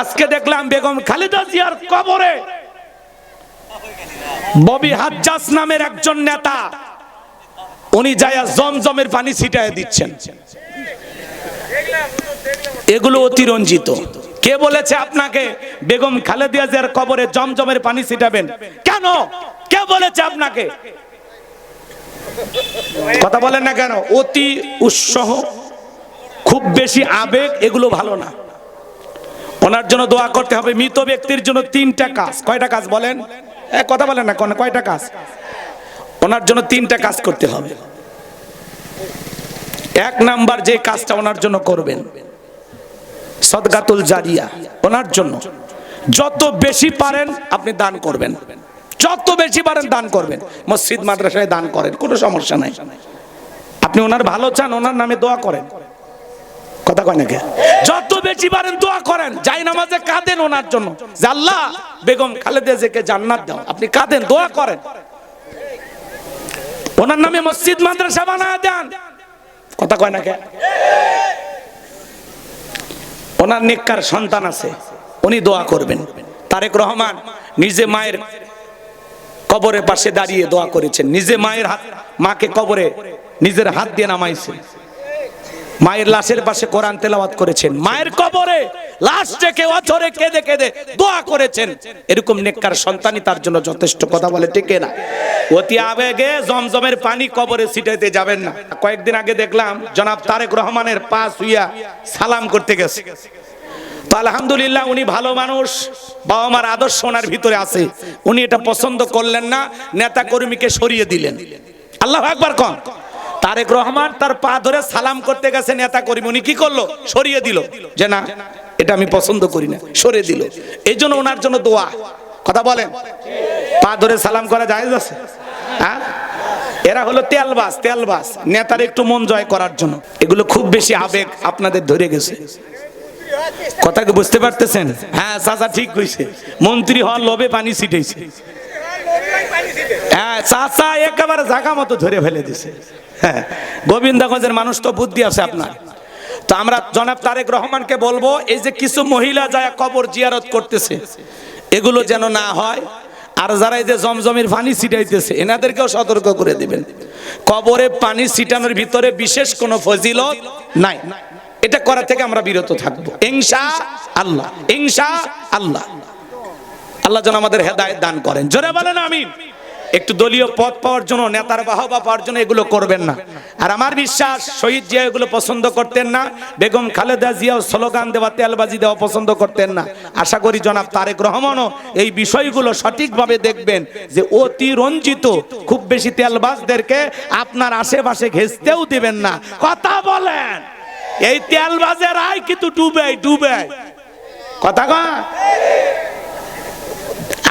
আজকে দেখলাম বেগম খালেদা জিয়ার কবরে ববি হাজ্জাজ নামের একজন নেতা উনি যায় জমজমের পানি ছিটায় দিচ্ছেন। এগুলো অতিরঞ্জিত। কে বলেছে আপনাকে বেগম খালেদা জিয়ার কবরে জমজমের পানি ছিটাবেন? কেন? কে বলেছে আপনাকে? কথা বলেন না কেন? অতি উৎসাহ, খুব বেশি আবেগ, এগুলো ভালো না। ওনার জন্য দোয়া করতে হবে। মৃত ব্যক্তির জন্য 3টা কাজ। কয়টা কাজ বলেন? কথা বলেন না, কয়টা কাজ? ওনার জন্য 3টা কাজ করতে হবে। 1 নাম্বার যে কাজটা ওনার জন্য করবেন, সদকাতুল জারিয়া। ওনার জন্য যত বেশি পারেন আপনি দান করবেন, যত বেশি পারেন দান করবেন। মসজিদ মাদ্রাসায় দান করেন, কোনো সমস্যা নাই। আপনি ওনার ভালো চান, ওনার নামে দোয়া করেন। কথা কয় নাকি? যত বেশি পারেন দোয়া করেন। যাই নামাজে কাঁদেন ওনার জন্য যে আল্লাহ বেগম খালেদা জিয়াকে জান্নাত দাও। আপনি কাঁদেন, দোয়া করেন। ওনার নামে মসজিদ মাদ্রাসা বানায় দেন। কথা কয় নাকি? ওনার নেককার সন্তান আছে, উনি দোয়া করবেন। তারেক রহমান নিজে মায়ের কবরের পাশে দাঁড়িয়ে দোয়া করেছেন। নিজে মাকে কবরে নিজের হাত দিয়ে নামাইছেন। মায়ের লাশের পাশে কোরআন তেলাওয়াত করেছেন। মায়ের কবরে লাশ রেখে অঝরে কেঁদে কেঁদে দোয়া করেছেন। এরকম নেককার সন্তানই তার জন্য যথেষ্ট। কথা বলে ঠিক না? অতি আবেগে জমজমের পানি কবরে ছিটাইতে যাবেন না। কয়েকদিন আগে দেখলাম জনাব তারেক রহমানের পা ছুঁইয়া সালাম করতে গেছে। তো আলহামদুলিল্লাহ, উনি ভালো মানুষ, বাবা মার আদর্শ ওনার ভিতরে আছে। উনি এটা পছন্দ করলেন না, নেতা কর্মীকে সরিয়ে দিলেন। আল্লাহু আকবার কোন। তারেক রহমান তার পা ধরে সালাম করতে গেছে নেতা কর্মী, উনি কি করলো? সরিয়ে দিল, যে না, এটা আমি পছন্দ করি না, সরিয়ে দিল। এই জন্য ওনার জন্য দোয়া। কথা বলেন, পা ধরে সালাম করা জায়েজ আছে? হ্যাঁ, এরা হলো তেলবাজ, তেলবাজ, নেতার একটু মন জয় করার জন্য। এগুলো খুব বেশি আবেগ আপনাদের ধরে গেছে। কথা কি বুঝতে পারতেছেন? হ্যাঁ, চাচা ঠিক কইছে, মন্ত্রী হওয়ার লোভে পানি ছিটাইছে। হ্যাঁ, চাচা একেবারে জায়গা মতো ধরে ফেলে দিছে। হ্যাঁ, গোবিন্দগঞ্জের মানুষ তো বুদ্ধি আছে আপনার। তো আমরা জনাব তারেক রহমানকে বলবো, এই যে কিছু মহিলা যায় কবর জিয়ারত করতেছে, এগুলো যেন না হয়। আর যারা এই যে জমজমের পানি ছিটাইতেছে, এনাদেরকেও সতর্ক করে দিবেন। কবরে পানি ছিটানোর ভিতরে বিশেষ কোনো ফজিলত নাই। এটা করা থেকে আমরা বিরত থাকবো ইনশাআল্লাহ। ইনশাআল্লাহ। আল্লাহ যেন আমাদের হেদায়েত দান করেন। জোরে বলেন আমিন। একটু দলীয় পদ পাওয়ার জন্য, নেতার বাহবা পাওয়ার জন্য এগুলো করবেন না। আর আমার বিশ্বাস শহীদ জিয়া এগুলো পছন্দ করতেন না। বেগম খালেদা জিয়াও স্লোগান দেওয়া, তেলবাজি দেওয়া পছন্দ করতেন না। আশা করি জনাব তারেক রহমানও এই বিষয়গুলো সঠিকভাবে দেখবেন, যে অতি রঞ্জিত, খুব বেশি তেলবাজদেরকে আপনার আশেপাশে ঘেঁচতেও দিবেন না। কথা বলেন, এই তেলবাজের আয় কিন্তু ডুবে ডুবে। কথা কয়,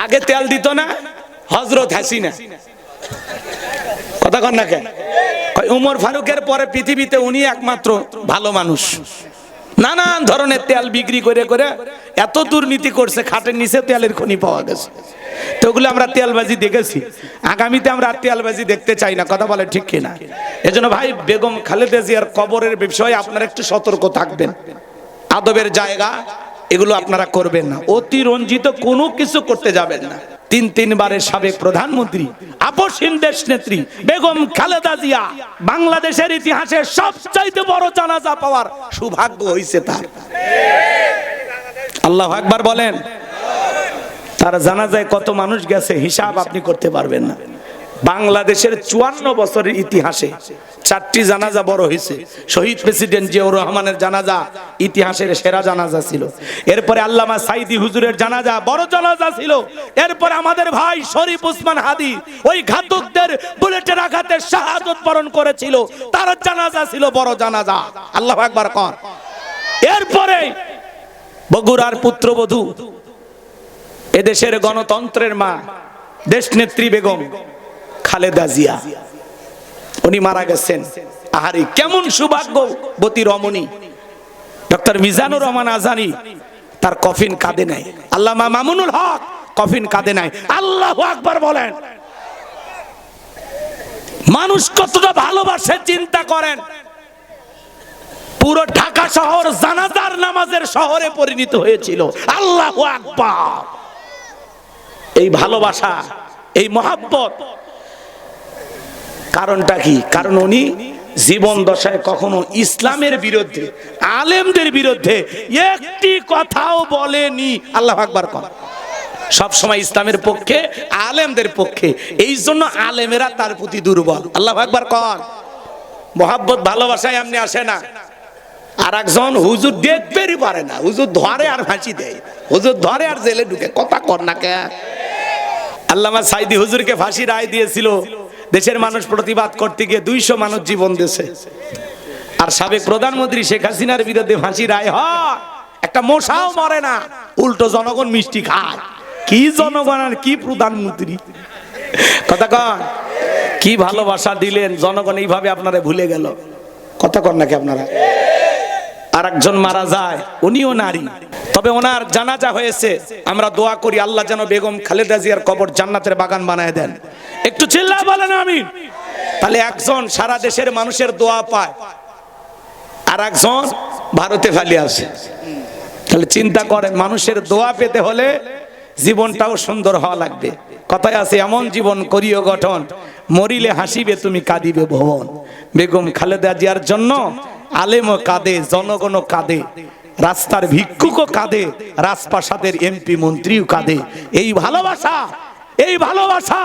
আগে তেল দিত না হযরত হাসিনা। কথা কন না কে? উমর ফারুকের পরে পৃথিবীতে উনি একমাত্র ভালো মানুষ। নানান ধরনের তেল বিক্রি করে করে এত দুর্নীতি করছে, খাটের নিচে তেলের খনি পাওয়া গেছে। তো ওগুলো আমরা তেলবাজি দেখেছি, আগামীতে আমরা আর তেলবাজি দেখতে চাই না। কথা বলে ঠিক কিনা? এজন্য ভাই, বেগম খালেদা জিয়ার কবরের বিষয়ে আপনারা একটু সতর্ক থাকবেন। আদবের জায়গা, এগুলো আপনারা করবেন না। অতি রঞ্জিত কোনো কিছু করতে যাবেন না। 3বারের সাবেক প্রধানমন্ত্রী, আপসহীন দেশ নেত্রী বেগম খালেদা জিয়া বাংলাদেশের ইতিহাসে সবচাইতে বড় জানাজা পাওয়ার সৌভাগ্য হয়েছে তার। আল্লাহু আকবার বলেন। তার জানাজায় কত মানুষ গেছে হিসাব আপনি করতে পারবেন না। বাংলাদেশের 54 বছরের ইতিহাসে 4টি জানাজা বড় হয়েছে। শহীদ প্রেসিডেন্ট জিয়াউর রহমানের জানাজা ইতিহাসের সেরা জানাজা ছিল। এরপরে আল্লামা সাইদি হুজুরের জানাজা বড় জানাজা ছিল। এরপরে আমাদের ভাই শরীফ ওসমান হাদি ওই ঘাতকদের বুলেটের আঘাতে শাহাদাত বরণ করেছিল, তার জানাজা ছিল বড় জানাজা। আল্লাহু আকবার কোন। এরপরে বগুড়ার পুত্রবধূ, এদেশের গণতন্ত্রের মা, দেশনেত্রী বেগম খালেদা জিয়া, উনি মারা গেছেন। আহারে কেমন সৌভাগ্যবতী রমণী। ডক্টর মিজানুর রহমান আজানি তার কফিন কাঁধে নাই। আল্লামা মামুনুল হক কফিন কাঁধে নাই। আল্লাহু আকবার বলেন। মানুষ কতটা ভালোবাসে চিন্তা করেন। পুরো ঢাকা শহর জানাজার নামাজের শহরে পরিণত হয়েছিল। আল্লাহু আকবার। এই ভালোবাসা, এই মহাব্বত, কারণটা কি? কারণ উনি জীবন দশায় কখনো ইসলামের বিরুদ্ধে, আলেমদের বিরুদ্ধে একটি কথাও বলেনি। আল্লাহু আকবার কর। সব সময় ইসলামের পক্ষে, আলেমদের পক্ষে। এই জন্য আলেমেরা তার প্রতি দুর্বল। আল্লাহু আকবার কর। মহাব্বত ভালোবাসায় এমনি আসে না। আর একজন হুজুর দেখতেই পারে না, হুজুর ধরে আর ফাঁসি দেয়, হুজুর ধরে আর জেলে ঢুকে। কথা কর না কে? আল্লামা সাইদি হুজুরকে ফাঁসি রায় দিয়েছিল, দেশের মানুষ প্রতিবাদ করতে গিয়ে 200 মানুষ জীবন দিয়েছে। আর সাবেক প্রধানমন্ত্রী শেখ হাসিনার বিরুদ্ধে ফাঁসি রায় হয়, একটা মশাও মরে না, উল্টো জনগণ মিষ্টি খায়। কি জনগণ আর কি প্রধানমন্ত্রী! কথা কন। কি ভালোবাসা দিলেন, জনগণ এইভাবে আপনারা ভুলে গেল। কথা কন নাকি আপনারা? আর একজন মারা যায়, উনিও নারী, তবে ওনার জানাজা হয়েছে। আমরা দোয়া করি আল্লাহ যেন বেগম খালেদা জিয়ার কবর জান্নাতের বাগান বানায় দেন। একটু চিল্লায় বলেন আমিন। তাহলে একজন সারা দেশের মানুষের দোয়া পায়, আর একজন ভারতে ফালি আছে। তাহলে চিন্তা করেন, মানুষের দোয়া পেতে হলে জীবনটাও সুন্দর হওয়া লাগবে। কথায় আছে, এমন জীবন করিও গঠন, মরিলে হাসিবে তুমি কাঁদিবে ভুবন। বেগম খালেদা জিয়ার জন্য আলেমও কাঁদে, জনগণও কাঁদে, রাস্তার ভিক্ষুকও কাঁদে, রাজপ্রাসাদের এমপি মন্ত্রীও কাঁদে। এই ভালোবাসা, এই ভালোবাসা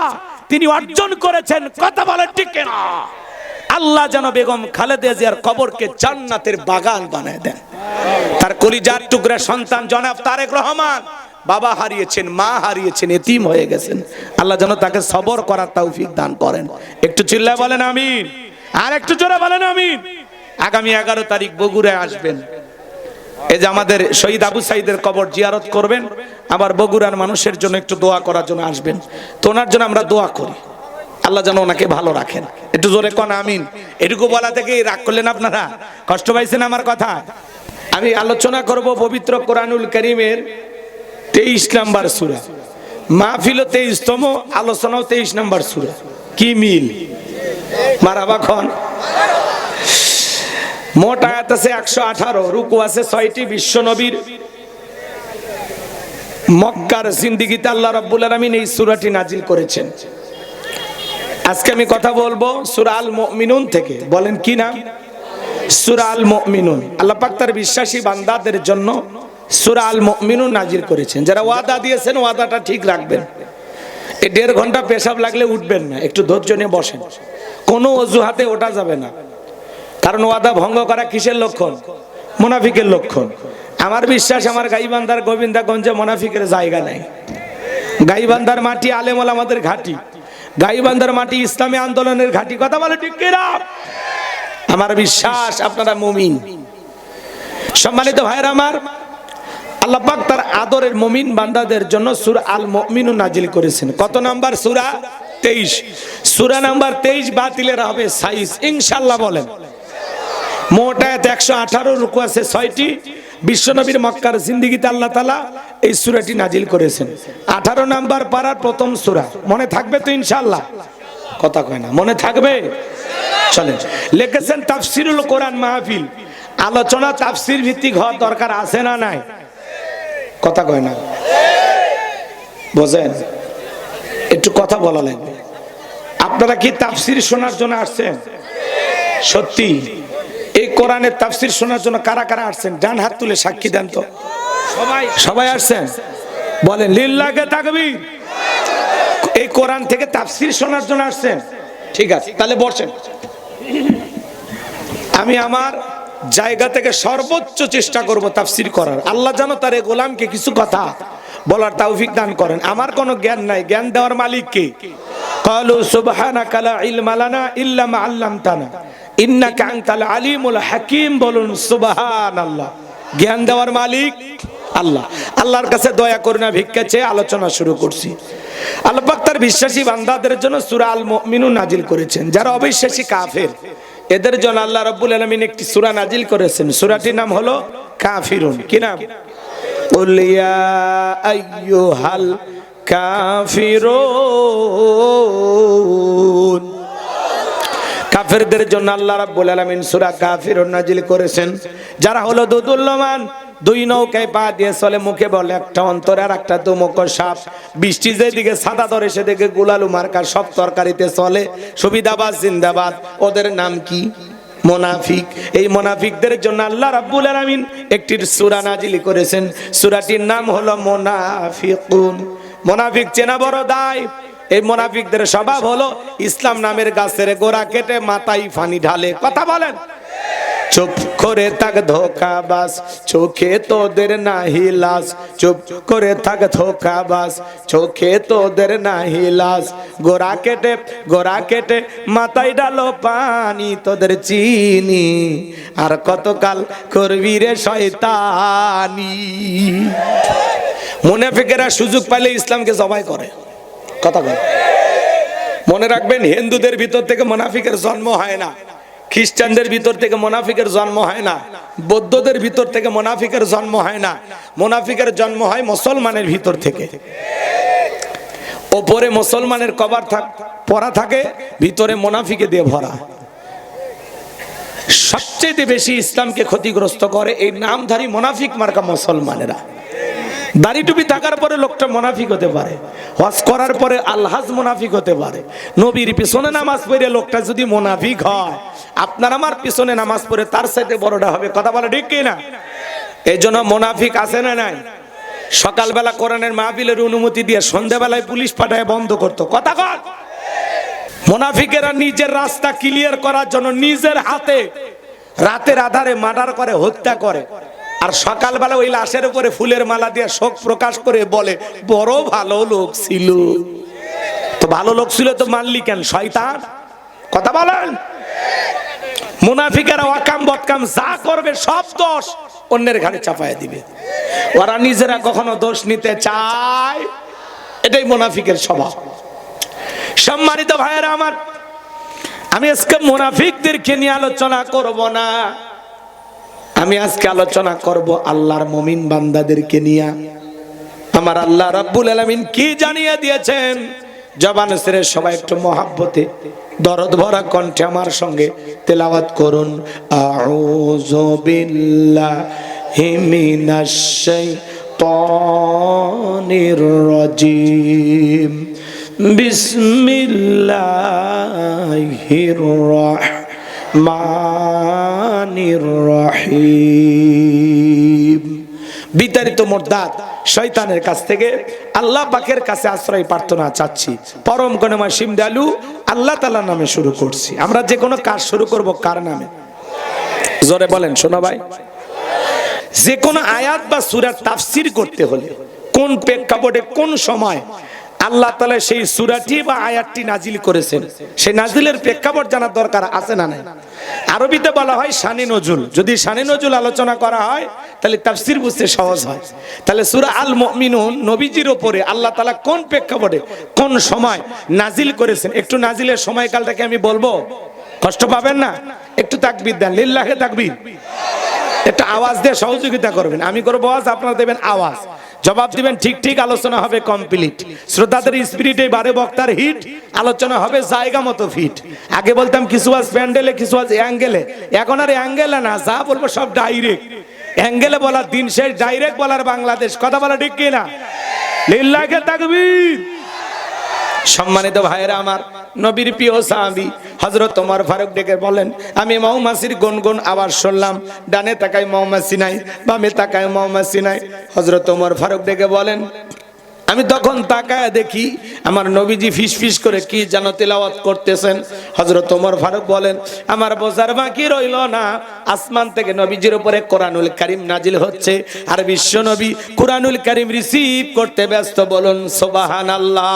তিনি অর্জন করেছেন। কথা বলেন ঠিক কিনা? আল্লাহ যেন বেগম খালেদা জিয়ার কবরকে জান্নাতের বাগান বানায় দেন। তার কলিজার টুকরা সন্তান জনাব তারেক রহমান বাবা হারিয়েছেন, মা হারিয়েছেন, এতিম হয়ে গেছেন। আল্লাহ যেন তাকে সবর করার তৌফিক দান করেন। একটু চিল্লায় বলেন আমিন। আর একটু জোরে বলেন আমিন। আগামী 11 তারিখ বগুড়ায় আসবেন। এই যে আমাদের শহীদ আবু সাইদের কবর জিয়ারত করবেন, আবার বগুড়ার মানুষের জন্য একটু দোয়া করার জন্য আসবেন। তো ওনার জন্য আমরা দোয়া করি, আল্লাহ যেন ওনাকে ভালো রাখেন। একটু জোরে কোন আমিন। এটুকু বলা থেকে রাগ করলেন আপনারা? কষ্ট পাইছেন আমার কথা? আমি আলোচনা করব পবিত্র কোরআনুল কারীমের 23 নম্বর সূরা। মাহফিল 23তম, আলোচনাও 23 নম্বর সূরা। কি মিল! মারহাবা খন। মোট আয়াত আছে 118, রুকু আছে 6টি। বিশ্ব নবীর মক্কার জিন্দেগিতে আল্লাহ রাব্বুল আলামিন এই সূরাটি নাজিল করেছেন। আজকে আমি কথা বলবো সূরা আল মুমিনুন থেকে। বলেন কি নাম? সূরা আল মুমিনুন। আল্লাহ পাক তার বিশ্বাসী বান্দাদের জন্য সূরা আল মুমিনুন নাজিল করেছেন। যারা ওয়াদা দিয়েছেন ওয়াদাটা ঠিক রাখবেন। এই 1.5 ঘন্টা পেশাব লাগলে উঠবেন না, একটু ধৈর্য নিয়ে বসেন। কোনো অজুহাতে ওঠা যাবে না, কারণ ওয়াদা ভঙ্গ করা কিসের লক্ষণ? মুনাফিকের লক্ষণ। আমার বিশ্বাস আমার গাইবান্ধার গোবিন্দাগঞ্জে মুনাফিকের জায়গা নাই। গাইবান্ধার মাটি আলেম ওলামাদের ঘাঁটি, গাইবান্ধার মাটি ইসলামী আন্দোলনের ঘাঁটি। কথা বলে ঠিক কিনা? আমার বিশ্বাস আপনারা মুমিন। সম্মানিত ভাইরা আমার, আল্লাহ পাক তার আদরের মুমিন বান্দাদের জন্য সূরা আল মুমিনুন নাজিল করেছেন। কত নাম্বার সূরা? 23। সূরা নাম্বার 23 বাতিলের হবে 26 ইনশাআল্লাহ। বলেন। মোট আয়াত 118, রুকু আছে 6টি। বিশ্বনবীর মক্কার জিন্দেগিতে আল্লাহ তাআলা এই সূরাটি নাজিল করেছেন। 18 নাম্বার পারার প্রথম সূরা। মনে থাকবে তো ইনশাআল্লাহ? কথা কয় না, মনে থাকবে? চলেন। লিখেছেন তাফসিরুল কোরআন মাহফিল। আলোচনা তাফসির ভিত্তিক হওয়ার দরকার আছে না নাই? কথা কয় না, বোঝেন? একটু কথা বলা লাগবে। আপনারা কি তাফসির শোনার জন্য আসছেন? সত্যি এই কোরআনের তাফসির শোনার জন্য কারা কারা আসছেন? ডান হাত তুলে সাক্ষী দেন তো। সবাই আসছেন? বলেন লিল্লাহে তাকবীর। এই কোরআন থেকে তাফসির শোনার জন্য আসছেন? ঠিক আছে, তাহলে বসেন। আমি আমার জায়গা থেকে সর্বোচ্চ চেষ্টা করব তাফসির করার। আল্লাহ যেন তার এই গোলামকে কিছু কথা বলার তৌফিক দান করেন। আমার কোনো জ্ঞান নাই, জ্ঞান দেওয়ার মালিক কে? ক্বালু সুবহানাকা লা ইলমা লানা ইল্লা মা আল্লামতানা ইন্নাকা আনতাল আলিমুল হাকিম। বলুন সুবহানাল্লাহ। জ্ঞান দেওয়ার মালিক আল্লাহ। আল্লাহর কাছে দয়া করুন, ভিক্ষা চেয়ে আলোচনা শুরু করছি। আল্লাহ পাক তার বিশ্বাসী বান্দাদের জন্য সূরা আল মুমিনুন নাজিল করেছেন। যারা অবিশ্বাসী কাফের এদের জন্য আল্লাহ রাব্বুল আলামিন একটি সূরা নাজিল করেছেন। সূরাটির নাম হলো কাফিরুন। কি নাম? কুল ইয়া আইয়ুহাল কাফিরুন। কাফেরদের জন্য আল্লাহ রাব্বুল আলামিন সূরা কাফিরুন নাজিল করেছেন। যারা হলো দুদুল্যমান, দুই নৌকায় পা দিয়ে চলে, মুখে বলে একটা অন্তরে আর একটা দুমুখ সাপ, বৃষ্টি যেদিকে ছাতা ধরে সেদিকে গুলালু মার্কা, সব তরকারিতে চলে, সুবিধাবাদ জিন্দাবাদ। ওদের নাম কি? মুনাফিক। এই মুনাফিকদের জন্য আল্লাহ রাব্বুল আলামিন একটি সূরা নাজিল করেছেন। সূরাটির নাম হলো মুনাফিকুন। মুনাফিক চেনা বড় দায়। এই মুনাফিকদের স্বভাব হলো ইসলাম নামের গাছের গোড়া কেটে মাথায় পানি ঢালে। কথা বলেন। চুপ করে থাক ধোঁকাবাজ, চোখে তোদের নাহি লাজ। চুপ করে থাক ধোঁকাবাজ, চোখে তোদের নাহি লাজ। গোড়া কেটে মাথায় ডালো পানি, তোদের চিনি আর কতকাল করবি রে শয়তানি। মুনাফিকেরা সুযোগ পাইলে ইসলামকে জবাই করে। কথা বল। মনে রাখবেন, হিন্দুদের ভিতর থেকে মুনাফিকের জন্ম হয় না, খ্রিস্টানদের ভিতর থেকে মুনাফিকের জন্ম হয় না, বৌদ্ধদের ভিতর থেকে মুনাফিকের জন্ম হয় না। মুনাফিকের জন্ম হয় মুসলমানের ভিতর থেকে। ওপরে মুসলমানের কভার পরা থাকে, ভিতরে মুনাফিকে দিয়ে ভরা। সবচেয়ে বেশি ইসলামকে ক্ষতিগ্রস্ত করে এই নামধারী মুনাফিক মার্কা মুসলমানেরা। দাড়ি টুপি থাকার পরে লোকটা মুনাফিক হতে পারে, হজ করার পরে আলহাজ মুনাফিক হতে পারে। নবীর পিছনে নামাজ পড়ে লোকটা যদি মুনাফিক হয়, আপনার আমার পিছনে নামাজ পড়ে তার সাথে বড়টা হবে। কথা বলে ঠিক কিনা? এই জন্য মুনাফিক আছে না নাই? সকালবেলা কোরআনের মাহফিলের অনুমতি দিয়ে সন্ধ্যাবেলায় পুলিশ পাঠায় বন্ধ করতো। কথা কর। মুনাফিকেরা নিজের রাস্তা ক্লিয়ার করার জন্য নিজের হাতে রাতের আধারে মার্ডার করে, হত্যা করে, আর সকালবেলা ওই লাশের উপরে ফুলের মালা দিয়ে শোক প্রকাশ করে বলে বড় ভালো লোক ছিল। তো ভালো লোক ছিল তো মানলি কেন? শয়তান। কথা বলেন। মুনাফিকেরা ওয়াকাম বদকাম যা করবে সব দোষ অন্যের ঘাড়ে চাপায় দিবে। ওরা নিজেরা কখনো দোষ নিতে চায়, এটাই মুনাফিকের স্বভাব। সম্মানিত ভাইয়েরা আমার, আমি আজকে মুনাফিকদেরকে নিয়ে আলোচনা করব না, আমি আজকে আলোচনা করব আল্লাহর মুমিন বান্দাদেরকে নিয়ে। আমার আল্লাহ রাব্বুল আলামিন কি জানিয়ে দিয়েছেন, জবান ছেড়ে সবাই একটু মহাব্বতে দরদ ভরা কণ্ঠে আমার সঙ্গে তেলাওয়াত করুন। আউযু বিল্লাহি মিনাশ শাইতানির রাজিম। বিসমিল্লাহির রাহমানির রহিম। বিতাড়িত মুরতাদ শয়তানের কাছ থেকে আল্লাহ পাকের কাছে আশ্রয় প্রার্থনা চাচ্ছি। পরম করুণাময় সীম দয়ালু আল্লাহ তাআলার নামে শুরু করছি। আমরা যে কোনো কাজ শুরু করব কার নামে? জোরে বলেন শোনো ভাই। যে কোনো আয়াত বা সূরার তাফসীর করতে হলে কোন প্রেক্ষাপটে কোন সময় আল্লাহ তাআলা সেই সূরাটি বা আয়াতটি নাজিল করেছেন, সেই নাজিলের প্রেক্ষাপট জানার দরকার আছে না নাই? আরবিতে বলা হয় শানে নজুল। যদি শানে নজুল আলোচনা করা হয় তাহলে তাফসীর বুঝতে সহজ হয়। তাহলে সূরা আল মুমিনুন নবীজির উপরে আল্লাহ তাআলা কোন প্রেক্ষাপটে কোন সময় নাজিল করেছেন, একটু নাজিলের সময়কালটাকে আমি বলবো, কষ্ট পাবেন না? একটু তাকবীর দেন, লিল্লাহি তাকবীর। একটা আওয়াজ দিয়ে সহযোগিতা করবেন। আমি করবো আওয়াজ, আপনারা দেবেন আওয়াজ, জবাব দিবেন ঠিক ঠিক, আলোচনা হবে কমপ্লিট। শ্রোতাদের স্পিরিটে বারে বক্তার হিট, আলোচনা হবে জায়গা মতো ফিট। আগে বলতাম কিছু আজ প্যান্ডেলে, কিছু আজ অ্যাঙ্গেলে, এখন আর অ্যাঙ্গেলে না, যা বলবো সব ডাইরেক্ট। অ্যাঙ্গেলে বলার দিন শেষ, ডাইরেক্ট বলার বাংলাদেশ। কথা বলা ঠিক কিনা? লিল্লাহি তাকবীর। সম্মানিত ভাইয়েরা আমার, নবীর প্রিয় সাহাবী হযরত ওমর ফারুক ডেকে বলেন, আমি মৌমাছির গুনগুন আওয়াজ শুনলাম, ডানে তাকায় মৌমাছি নাই, বামে তাকায় মৌমাছি নাই। হযরত ওমর ফারুক ডেকে বলেন, আমি তখন তাকায় দেখি আমার নবীজি ফিসফিস করে কি যেন তেলাওয়াত করতেছেন। হযরত ওমর ফারুক বলেন, আমার বোঝার বাকি রইল না, আসমান থেকে নবীজির উপরে কোরআনুল কারীম নাজিল হচ্ছে, আর বিশ্ব নবী কোরআনুল কারীম রিসিভ করতে ব্যস্ত। বলুন সুবহানাল্লাহ।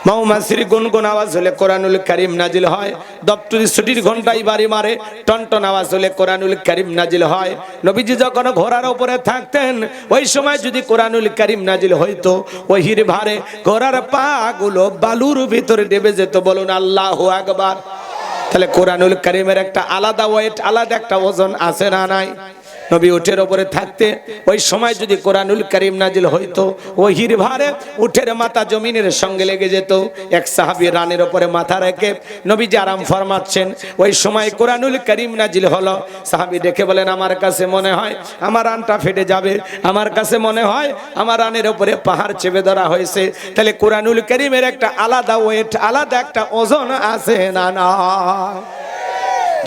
মৌমাছির গুনগুন আওয়াজ হলে কোরআনুল কারীম নাজিল হয়। দপ্তরি ছুটির ঘন্টায় বাড়ি মারে টনটন আওয়াজ হলে কোরআনুল কারীম নাজিল হয়। নবীজি যখন ঘোড়ার উপরে থাকতেন, ওই সময় যদি কোরআনুল কারীম নাজিল হইতো, ওহির ভারে ঘোড়ার পা গুলো বালুর ভিতরে ডেবে যেত। বলুন আল্লাহু আকবার। তাহলে কোরআনুল কারীমের একটা আলাদা ওয়েট, আলাদা একটা ওজন আছে না নাই? নবী উটের উপরে থাকতে ওই সময় যদি কোরআনুল কারীম নাজিল হইতো, ওহির ভারে উটের মাথা জমিনের সঙ্গে লেগে যেত। এক সাহাবী রানের উপরে মাথা রেখে নবীজি আরাম ফরমাচ্ছেন, ওই সময় কোরআনুল কারীম নাজিল হলো। সাহাবী দেখে বলেন, আমার কাছে মনে হয় আমার রানটা ফেটে যাবে, আমার কাছে মনে হয় আমার রানের উপরে পাহাড় চেপে ধরা হয়েছে। তাহলে কোরআনুল কারীমের একটা আলাদা ওয়েট, আলাদা একটা ওজন আছে না না?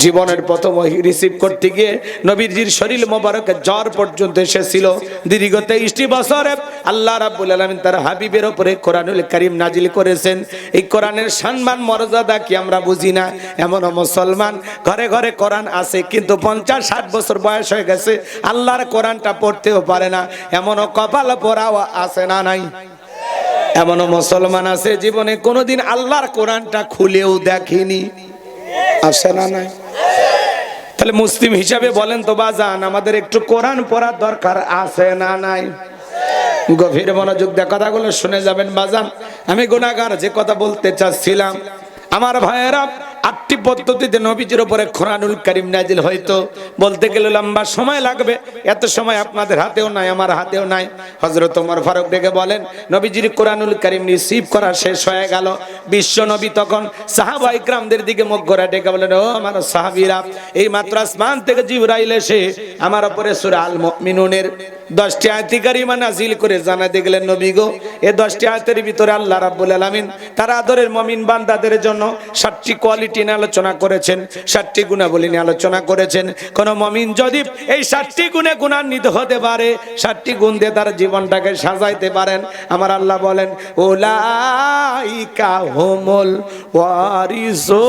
জীবনের প্রথম ওহী রিসিভ করতে গিয়ে নবীজির শরীর মোবারকে জ্বর পর্যন্ত এসেছিল। দীর্ঘ 23 বছরে আল্লাহ রাব্বুল আলামিন তার হাবিবের উপরে কোরআনুল কারীম নাজিল করেছেন। এই কোরআনের সম্মান মর্যাদা কি আমরা বুঝি না? এমন মুসলমান ঘরে ঘরে কোরআন আছে, কিন্তু 50-60 বছর বয়স হয়ে গেছে, আল্লাহর কোরআনটা পড়তেও পারে না। এমনও কপাল পোড়াও আছে না নাই? এমনও মুসলমান আছে জীবনে কোনোদিন আল্লাহর কোরআনটা খুলেও দেখেনি, আছে না নাই? তাহলে মুসলিম হিসাবে বলেন তো বাজান, আমাদের একটু কোরআন পড়ার দরকার আছে না নাই? গভীর মনোযোগ দিয়ে কথাগুলো শুনে যাবেন বাজান। আমি গুনাহগার, যে কথা বলতে চাচ্ছিলাম, আমার ভাইয়েরা, 8টি পদ্ধতিতে নবীজির উপরে কোরআনুল কারীম নাজিল হইতো। বলতে গেলে লম্বা সময় লাগবে, এত সময় আপনাদের হাতেও নাই, আমার হাতেও নাই। হযরত ওমর ফারুক ডেকে বলেন, নবীজির কোরআনুল কারীম রিসিভ করা শেষ হয়ে গেল। বিশ্ব নবী তখন সাহাবা ইকরামদের দিকে মুখ করে ডেকে বলেন, ও আমার সাহাবীরা, এই মাত্র আসমান থেকে জিবরাইল এসে আমার উপরে সূরা আল মুমিনুনের 10টি আয়াত কারিমা নাজিল করে জানাতে গেলেন, নবী গো, এই 10টি আয়াতের ভিতরে আল্লাহ রাব্বুল আলামিন তার আদরের মুমিন বান্দাদের জন্য 7টি কোয়ালিটি নিয়ে আলোচনা করেছেন, 7টি গুণাবলী নিয়ে আলোচনা করেছেন। কোন মুমিন যদি এই 7টি গুণে গুণান্বিত হতে পারে, 7টি গুণ দিয়ে তার জীবনটাকে সাজাইতে পারেন, আমার আল্লাহ বলেন, উলাইকা হুমুল ওয়ারিসুন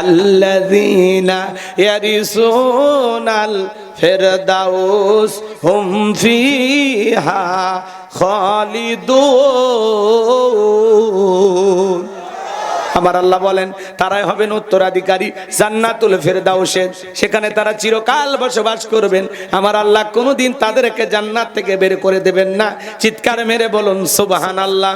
আল্লাযীনা ইয়ারিসুনাল ফিরদাউস হুম ফিহা খালিদুন। আমার আল্লাহ বলেন, তারাই হবেন উত্তরাধিকারী জান্নাতুল ফিরদাউসের, সেখানে তারা চিরকাল বসবাস করবেন। আমার আল্লাহ কোনোদিন তাদেরকে জান্নাত থেকে বের করে দেবেন না। চিৎকার মেরে বলুন সুবহানাল্লাহ।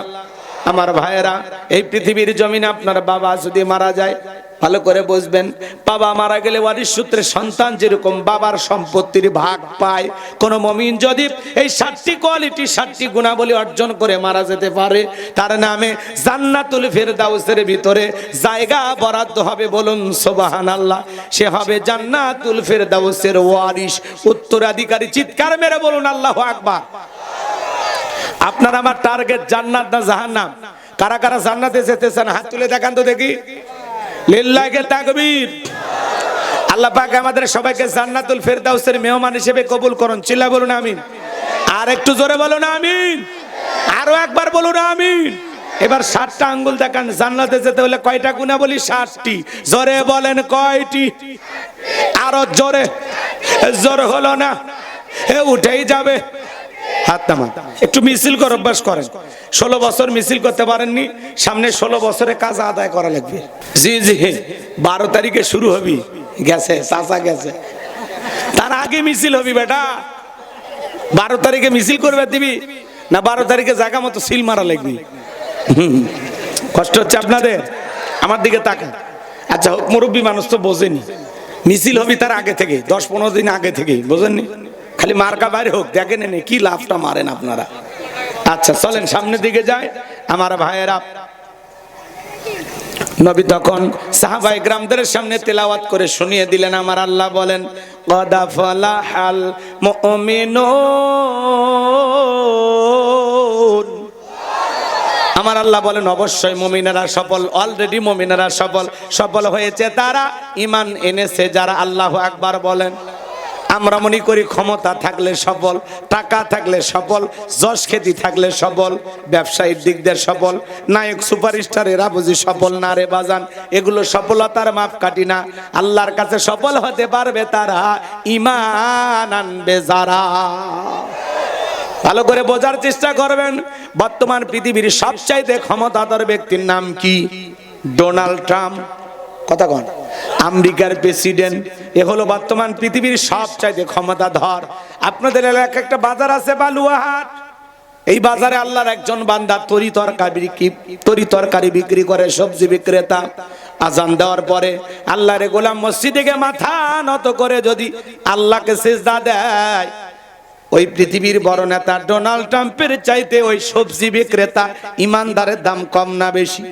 আমার ভাইয়েরা, এই পৃথিবীর জমিনে আপনার বাবা যদি মারা যায়, ভালো করে বুঝবেন, বাবা মারা গেলে ওয়ারিশ সূত্রে সন্তান যেরকম বাবার সম্পত্তির ভাগ পায়, কোন মুমিন যদি এই 7টি কোয়ালিটি, 7টি গুণাবলী অর্জন করে মারা যেতে পারে, তার নামে জান্নাতুল ফিরদাউসের ভিতরে জায়গা বরাদ্দ হবে। বলুন সুবহানাল্লাহ। সে হবে জান্নাতুল ফিরদাউসের ওয়ারিশ, উত্তরাধিকারী। চিৎকার মেরে বলুন আল্লাহু আকবার। আপনার আমার টার্গেট জান্নাত না জাহান্নাম? কারা কারা জান্নাতে যেতে চান হাত তুলে দেখান তো দেখি। লিল্লাহি তাকবীর। আল্লাহ পাক আমাদের সবাইকে জান্নাতুল ফিরদাউসের মেহমান হিসেবে কবুল করুন। চিল্লা বলুন আমিন। আর একটু জোরে বলুন আমিন। আরো একবার বলুন আমিন। এবার 7টা আঙ্গুল দেখান। জান্নাতে যেতে হলে কয়টা গুণাবলী? 7টি। জোরে বলেন কয়টি? আরো জোরে। জোর হলো না, উঠেই যাবে। হাত নামান। একটু মিছিল করে অভ্যাস করেন। 16 বছর মিছিল করতে পারেননি, সামনে 16 বছরে কাজ আদায় করা লাগবে। জি জি, 12 তারিখে শুরু হবি, গেছে চাচা গেছে, তার আগে মিছিল হবি বেটা। 12 তারিখে মিছিল করবে দিবি না? 12 তারিখে জায়গা মতো সিল মারা লাগবি। কষ্ট হচ্ছে আপনাদের? আমার দিকে তাকান। আচ্ছা হোক, মুরব্বী মানুষ তো বোঝেনি, মিছিল হবি তার আগে থেকে, 10-15 দিন আগে থেকে, বোঝেননি? খালি মার্কা বাইরে হোক, দেখেন এনে কি লাভটা মারেন আপনারা। আচ্ছা চলেন সামনের দিকে যাই। আমার ভাইয়েরা, নবী তখন সাহাবায়ে কিরামদের সামনে তেলাওয়াত করে শুনিয়ে দিলেন। আমার আল্লাহ বলেন, কদ ফালাহাল মুমিনুন। আমার আল্লাহ বলেন, অবশ্যই মুমিনেরা সফল, অলরেডি মুমিনেরা সফল। সফল হয়েছে তারা ঈমান এনেছে যারা আল্লাহু আকবার বলেন। আমরা মনে করি ক্ষমতা থাকলে সফল, টাকা থাকলে সফল, যশ খ্যাতি থাকলে সফল, ব্যবসায়িক দিক দিয়ে সফল, নায়ক সুপারস্টার এরা বুঝি সফল না রে বাজান। এগুলো সফলতার মাপকাঠি না। আল্লাহর কাছে সফল হতে পারবে তারা ঈমান আনবে যারা। ভালো করে বোঝার চেষ্টা করবেন। বর্তমান পৃথিবীর সবচাইতে ক্ষমতাধর ব্যক্তির নাম কি? Donald Trump. কথা কন। আমেরিকার প্রেসিডেন্ট। এ হলো বর্তমান পৃথিবীর সবচাইতে ক্ষমতাধর। আপনাদের এলাকায় একটা বাজার আছে বালুয়াহাট। এই বাজারে আল্লাহর একজন বান্দা তরি তরকারি বিক্রি করে, সবজি বিক্রেতা। আজান দেওয়ার পরে আল্লাহর গোলাম মসজিদে গিয়ে মাথা নত করে যদি আল্লাহকে সিজদা দেয়, ওই পৃথিবীর বড় নেতা ডোনাল্ড ট্রাম্পের চাইতে ওই সবজি বিক্রেতা ইমানদারের দাম কম না বেশি?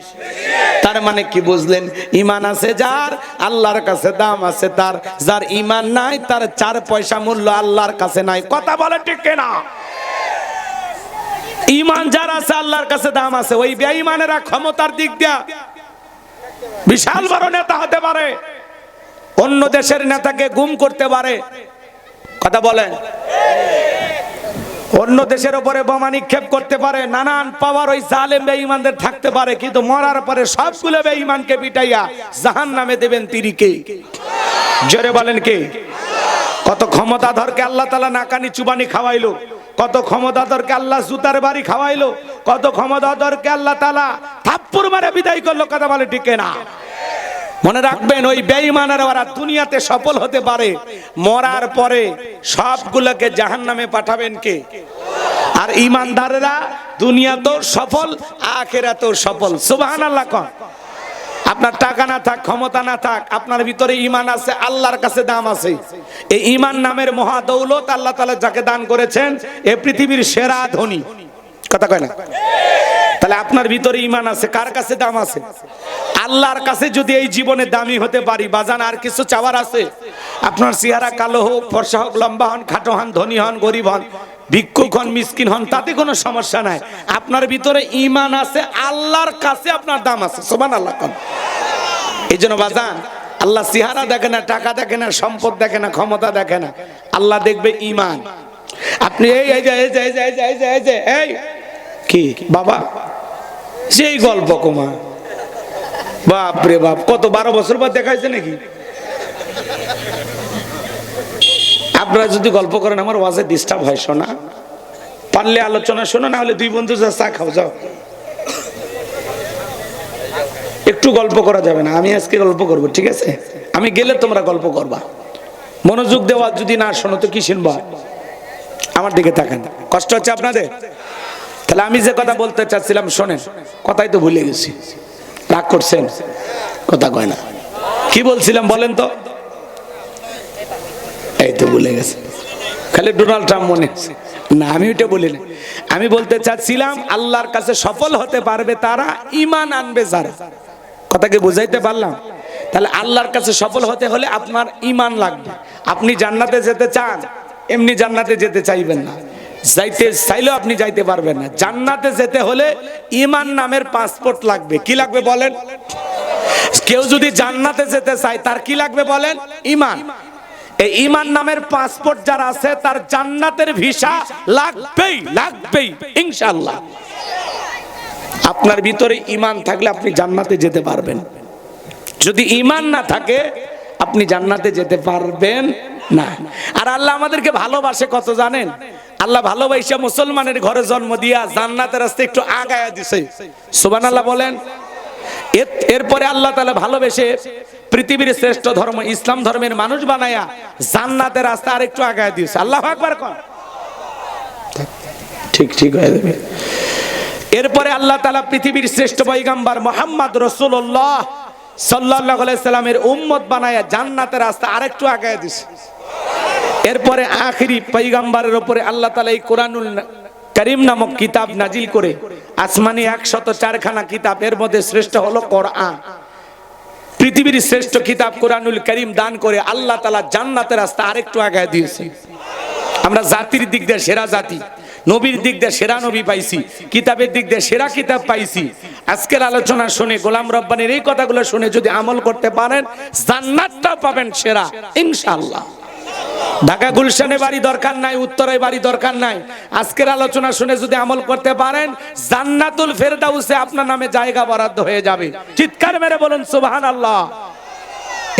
তার মানে কি বুঝলেন? ইমান আছে যার, আল্লাহর কাছে দাম আছে তার। যার ইমান নাই তার 4 পয়সা মূল্য আল্লাহর কাছে নাই। কথা বলে ঠিক কিনা? ইমান যার আছে আল্লাহর কাছে দাম আছে। ওই বেঈমানেরা ক্ষমতার দিক দিয়া বিশাল বড় নেতা হতে পারে, অন্য দেশের নেতাকে গুম করতে পারে। কথা বলেন, অন্য দেশের উপরে বোমা নিক্ষেপ করতে পারে, নানান পাওয়ার ওই জালেম বেঈমানদের থাকতে পারে, কিন্তু মরার পরে সবগুলো বেঈমানকে পিটাইয়া জাহান্নামে দেবেন তিরিকে। জোরে বলেন কে? কত ক্ষমতাধরকে আল্লাহ তাআলা নাকানি চুবানি খাওয়াইলো, কত ক্ষমতাধরকে আল্লাহ জুতার বাড়ি খাওয়াইলো, কত ক্ষমতাধরকে আল্লাহ তাআলা থাপ্পড় মারে বিদায় করলো। কথা বলে ঠিক না? মনে রাখবেন, ওই বেঈমানেরা ওরা দুনিয়াতে সফল হতে পারে, মরার পরে সবগুলোকে জাহান্নামে পাঠাবেন কে? আর ইমানদাররা দুনিয়াতেও সফল, আখিরাতেও সফল। সুবহানাল্লাহ কোন? আপনার টাকা না থাক, ক্ষমতা না থাক, আপনার ভিতরে ঈমান আছে, আল্লাহর কাছে দাম আছে। এই ঈমান নামের মহা দৌলত আল্লাহ তাআলা যাকে দান করেছেন, এই পৃথিবীর সেরা ধনী। কথা কয় না? তাহলে আপনার ভিতরে ঈমান আছে, কার কাছে দাম আছে? আল্লাহর কাছে। যদি এই জীবনে দামি হতে পারি, বাজান আর কিছু চাওয়ার আছে? আপনার চেহারা কালো হোক, ফর্সা হোক, লম্বা হন, খাটো হন, ধনী হন, গরিব হন, ভিক্ষুক হন, মিসকিন হন, তাতে কোনো সমস্যা নাই। আপনার ভিতরে ঈমান আছে, আল্লাহর কাছে আপনার দাম আছে। সুবহানাল্লাহ। এই জন্য বাজান, আল্লাহ চেহারা দেখে না, টাকা দেখে না, সম্পদ দেখে না, ক্ষমতা দেখে না, আল্লাহ দেখবে ঈমান। আপনি এই কি বাবা সেই গল্প কুমা, বাপ রে বাপ, কত 12 বছর পর দেখাইছে নাকি? আপনারা যদি গল্প করেন আমার ওয়াজে ডিস্টার্ব হয়, শোনা পারলে আলোচনা শোনো, না হলে 2 বন্ধু চা খাও, যাও। একটু গল্প করা যাবে না? আমি আজকে গল্প করব, ঠিক আছে? আমি গেলে তোমরা গল্প করবা। মনোযোগ দেওয়া যদি না শোনো তো কি শুনবা? আমার দিকে তাকান। কষ্ট হচ্ছে আপনাদের? তাহলে আমি যে কথা বলতে চাচ্ছিলাম শোনেন। কথাই তো ভুলে গেছি, রাগ করছেন? কথা কয় না। কি বলছিলাম বলেন তো? এই তো ভুলে গেছে, খালি ডোনাল্ড ট্রাম্প মনে আছে। না, আমি ওইটা বলি না। আমি বলতে চাচ্ছিলাম আল্লাহর কাছে সফল হতে পারবে তারা, ঈমান আনবে যারা। কথাকে বুঝাইতে পারলাম? তাহলে আল্লাহর কাছে সফল হতে হলে আপনার ঈমান লাগবে। আপনি জান্নাতে যেতে চান, এমনি জান্নাতে যেতে চাইবেন না, যাইতে চাইলেও আপনি যাইতে পারবেন না। জান্নাতে যেতে হলে ঈমান নামের পাসপোর্ট লাগবে। কি লাগবে বলেন? কেউ যদি জান্নাতে যেতে চায় তার কি লাগবে বলেন? ঈমান। এই ঈমান নামের পাসপোর্ট যার আছে তার জান্নাতের ভিসা লাগবেই, লাগবেই ইনশাআল্লাহ। আপনার ভিতরে ঈমান থাকলে আপনি জান্নাতে যেতে পারবেন। যদি ঈমান না থাকে আপনি জান্নাতে যেতে পারবেন না। আর আল্লাহ আমাদেরকে ভালোবাসে কত জানেন? আল্লাহ ভালোবাসা মুসলমানের ঘরে জন্ম দিয়া জান্নাতের রাস্তায় একটু আগায়া দিছে। সুবহানাল্লাহ বলেন। এরপরে আল্লাহ তাআলা ভালোবেসে পৃথিবীর শ্রেষ্ঠ ধর্ম ইসলাম ধর্মের মানুষ বানায়া জান্নাতের রাস্তা আর একটু আগায়া দিয়েছে। আল্লাহু আকবার কোন? ঠিক ঠিক হয়ে যাবে। এরপরে আল্লাহ তাআলা পৃথিবীর শ্রেষ্ঠ পয়গম্বর মুহাম্মদ রাসূলুল্লাহ সাল্লাল্লাহু আলাইহি সাল্লামের উম্মত বানায়া জান্নাতের রাস্তা আরেকটু আগায়া দিয়েছে। এরপরে আখেরি পয়গম্বরের উপরে আল্লাহ তাআলা এই কোরআনুল কারীম নামক কিতাব নাজিল করে, আসমানি 104 খানা কিতাব, এর মধ্যে শ্রেষ্ঠ হলো কোরআন। পৃথিবীর শ্রেষ্ঠ কিতাব কোরআনুল কারীম দান করে আল্লাহ তাআলা জান্নাতের রাস্তা আরেকটু আগায়া দিয়েছে। আমরা জাতির দিক দিয়ে সেরা জাতি, নবীর দিক দিয়ে সেরা নবী পাইছি, কিতাবের দিক দিয়ে সেরা কিতাব পাইছি। আজকের আলোচনা শুনে, গোলাম রব্বানির এই কথাগুলো শুনে যদি আমল করতে পারেন জান্নাতটা পাবেন সেরা ইনশাআল্লাহ। ঢাকা গুলশানে বাড়ি দরকার নাই, উত্তরায় বাড়ি দরকার নাই। আজকের আলোচনা শুনে যদি আমল করতে পারেন জান্নাতুল ফেরদাউসে আপনার নামে জায়গা বরাদ্দ হয়ে যাবে। চিৎকার মেরে বলুন সুবহানাল্লাহ।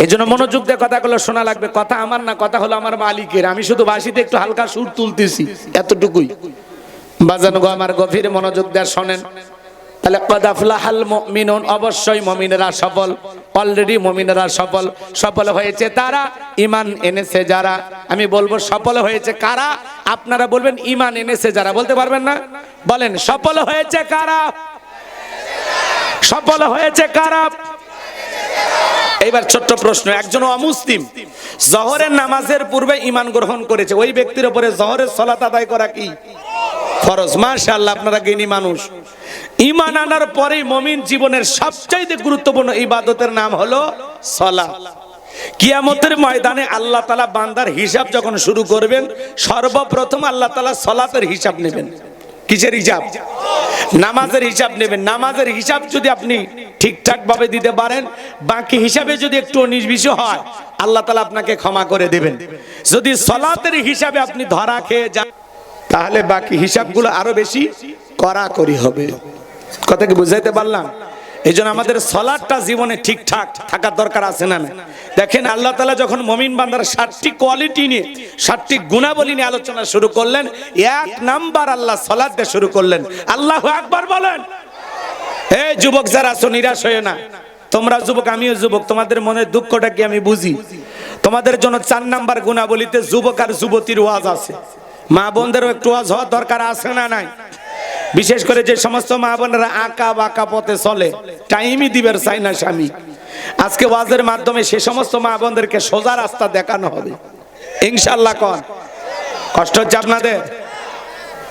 এজন্য মনোযোগ দিয়ে কথাগুলো শোনা লাগবে। কথা আমার না, কথা হলো আমার মালিকের। আমি শুধু বাঁশিতে একটু হালকা সুর তুলতেছি, এতটুকুই। বাজানো গো আমার, গভীর মনোযোগ দিয়ে শোনেন। তাহলে কদ আফলাহাল মুমিনুন, অবশ্যই মুমিনেরা সফল, অলরেডি মুমিনেরা সফল। সফল হয়েছে তারা ঈমান এনেছে যারা। আমি বলবো সফল হয়েছে কারা? আপনারা বলবেন ঈমান এনেছে যারা। বলতে পারবেন না? বলেন সফল হয়েছে কারা? সফল হয়েছে কারা? এইবার ছোট্ট প্রশ্ন, একজন অমুসলিম জোহরের নামাজের পূর্বে ঈমান গ্রহণ করেছে, ওই ব্যক্তির উপরে জোহরের সালাত আদায় করা কি ফরজ? মাশাআল্লাহ, আপনারা জ্ঞানী মানুষ। ঈমান আনার পরেই মুমিন জীবনের সবচেয়ে গুরুত্বপূর্ণ ইবাদতের নাম হলো সালাত। কিয়ামতের ময়দানে আল্লাহ তাআলা বান্দার হিসাব যখন শুরু করবেন, সর্বপ্রথম আল্লাহ তাআলা সালাতের হিসাব নেবেন। কিসের হিসাব? নামাজের হিসাব নেবেন। নামাজের হিসাব যদি আপনি ঠিকঠাক ভাবে দিতে পারেন, বাকি হিসাবে যদি একটু 19-20 হয়, আল্লাহ তাআলা আপনাকে ক্ষমা করে দেবেন। যদি সালাতের হিসাবে আপনি ধরা খেয়ে যান, তাহলে বাকি হিসাবগুলো আরো বেশি কড়াকড়ি হবে। কথা কি বুঝাইতে পারলাম? এই জন্য আমাদের সালাতটা জীবনে ঠিকঠাক থাকার দরকার আছে না? দেখেন, আল্লাহ তাআলা যখন মুমিন বান্দার 7টি কোয়ালিটি নিয়ে 7টি গুণাবলী নিয়ে আলোচনা শুরু করলেন, 1 নাম্বার আল্লাহ সালাত দিয়ে শুরু করলেন। আল্লাহু আকবার বলেন। এই যুবক যারা আছো, নিরাশ হয়ে না। তোমরা যুবক, আমিও যুবক, তোমাদের মনের দুঃখটা কি আমি বুঝি। তোমাদের জন্য 4 নাম্বার গুণাবলীতে যুবক আর যুবতীর ওয়াজ আছে। মা বোনদেরও একটু ওয়াজ হওয়ার দরকার আছে না নাই? বিশেষ করে যে সমস্ত মা বোনেরা আঁকা বাঁকা পথে চলে, টাইমই দিবের চাই না স্বামী, আজকে ওয়াজের মাধ্যমে সে সমস্ত মা বোনদেরকে সোজা রাস্তা দেখানো হবে ইনশাআল্লাহ। কোন কষ্ট হচ্ছে আপনাদের?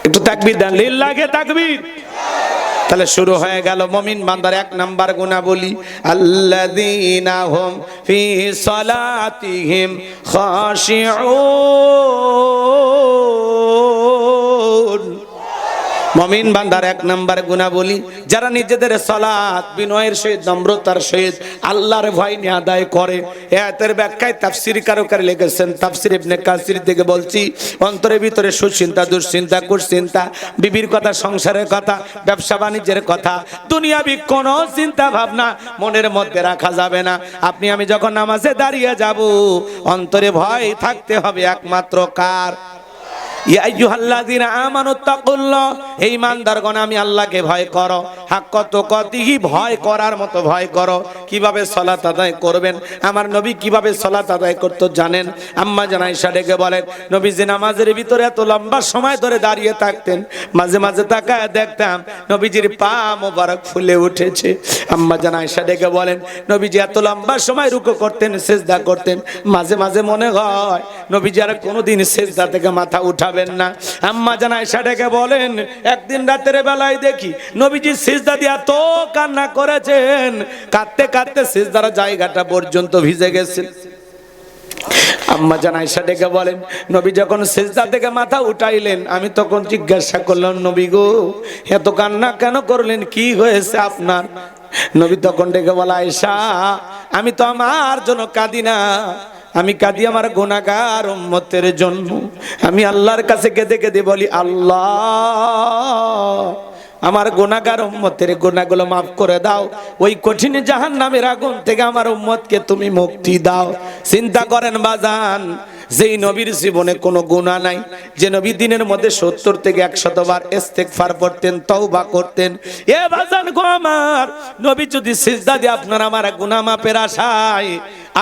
একটু তাকবীর দেন, লিল্লাহি তাকবীর। তাহলে শুরু হয়ে গেল মুমিন বান্দার 1 নাম্বার গুণাবলী, আল্লাযীনা হুম ফি সালাতিহিম খাশিউন। মুমিন বান্দার 1 নাম্বার গুণাবলী, যারা নিজেদের সালাত বিনয়ের সহিত, নম্রতার সহিত আল্লাহর ভয় নিয়ে আদায় করে। আয়াতের ব্যাখ্যায় তাফসীরকাররা লিখেছেন, তাফসীর ইবনে কাসির থেকে বলছি, অন্তরের ভিতরে সুচিন্তা, দুশ্চিন্তা, কুচিন্তা, বিবির কথা, সংসারের কথা, ব্যবসা বাণিজ্যের কথা, দুনিয়াবি কোনো চিন্তা ভাবনা মনের মধ্যে রাখা যাবে না। আপনি আমি যখন নামাজে দাঁড়িয়ে যাব, অন্তরে ভয় থাকতে হবে একমাত্র কার? ইয়া আইয়ুহাল্লাযীনা আমানুত্তাকুল্লাহ, হে ঈমানদারগণ, আমি আল্লাহকে ভয় করো। হাক্কা তুকাতিহি, ভয় করার মতো ভয় করো। কিভাবে সালাত আদায় করবেন? আমার নবী কিভাবে সালাত আদায় করতে জানেন? আম্মা জান আয়েশা ডেকে বলেন, নবীজি নামাজের ভিতরে এত লম্বা সময় ধরে দাঁড়িয়ে থাকতেন, মাঝে মাঝে তাকায় দেখতাম নবীজির পা মোবারক ফুলে উঠেছে। আম্মা জান আয়েশা ডেকে বলেন, নবীজি এত লম্বা সময় রুকু করতেন, সিজদা করতেন, মাঝে মাঝে মনে হয় নবীজি আর কোনোদিন সিজদা থেকে মাথা উঠাবেন না। আম্মা জান আয়েশা ডেকে বলেন, একদিন রাতের বেলায় দেখি নবীজি সিজদা দিয়ে এত কান্না করেছেন, কাঁদতে কাঁদতে সিজদার জায়গাটা পর্যন্ত ভিজে গেছে। আম্মা জান আয়েশা ডেকে বলেন, নবী যখন সিজদা থেকে মাথা উঠাইলেন, আমি তখন জিজ্ঞাসা করলাম, নবী গো, এত কান্না কেন করলেন, কি হয়েছে আপনার? নবী তখন ডেকে বলে, আয়েশা, আমি তো আমার জন্য কাঁদি না, আমি কাঁদি আমার গুনাহগার উম্মতের জন্য। আমি আল্লাহর কাছে কেঁদে কেঁদে বলি, আল্লাহ, আমার গুনাহগার উম্মতের গুনাহগুলো মাফ করে দাও, ওই কঠিন জাহান্নামের আগুন থেকে আমার উম্মতকে তুমি মুক্তি দাও। চিন্তা করেন বাজান, যেই নবীর জীবনে কোনো গুনাহ নাই, যে নবী দিনের মধ্যে 70 থেকে 100 বার ইস্তেগফার পড়তেন, তওবা করতেন, এ বাজান গো আমার, নবী যদি সিজদা দিয়ে আপনার আমার গুনাহ মাফের আশায়,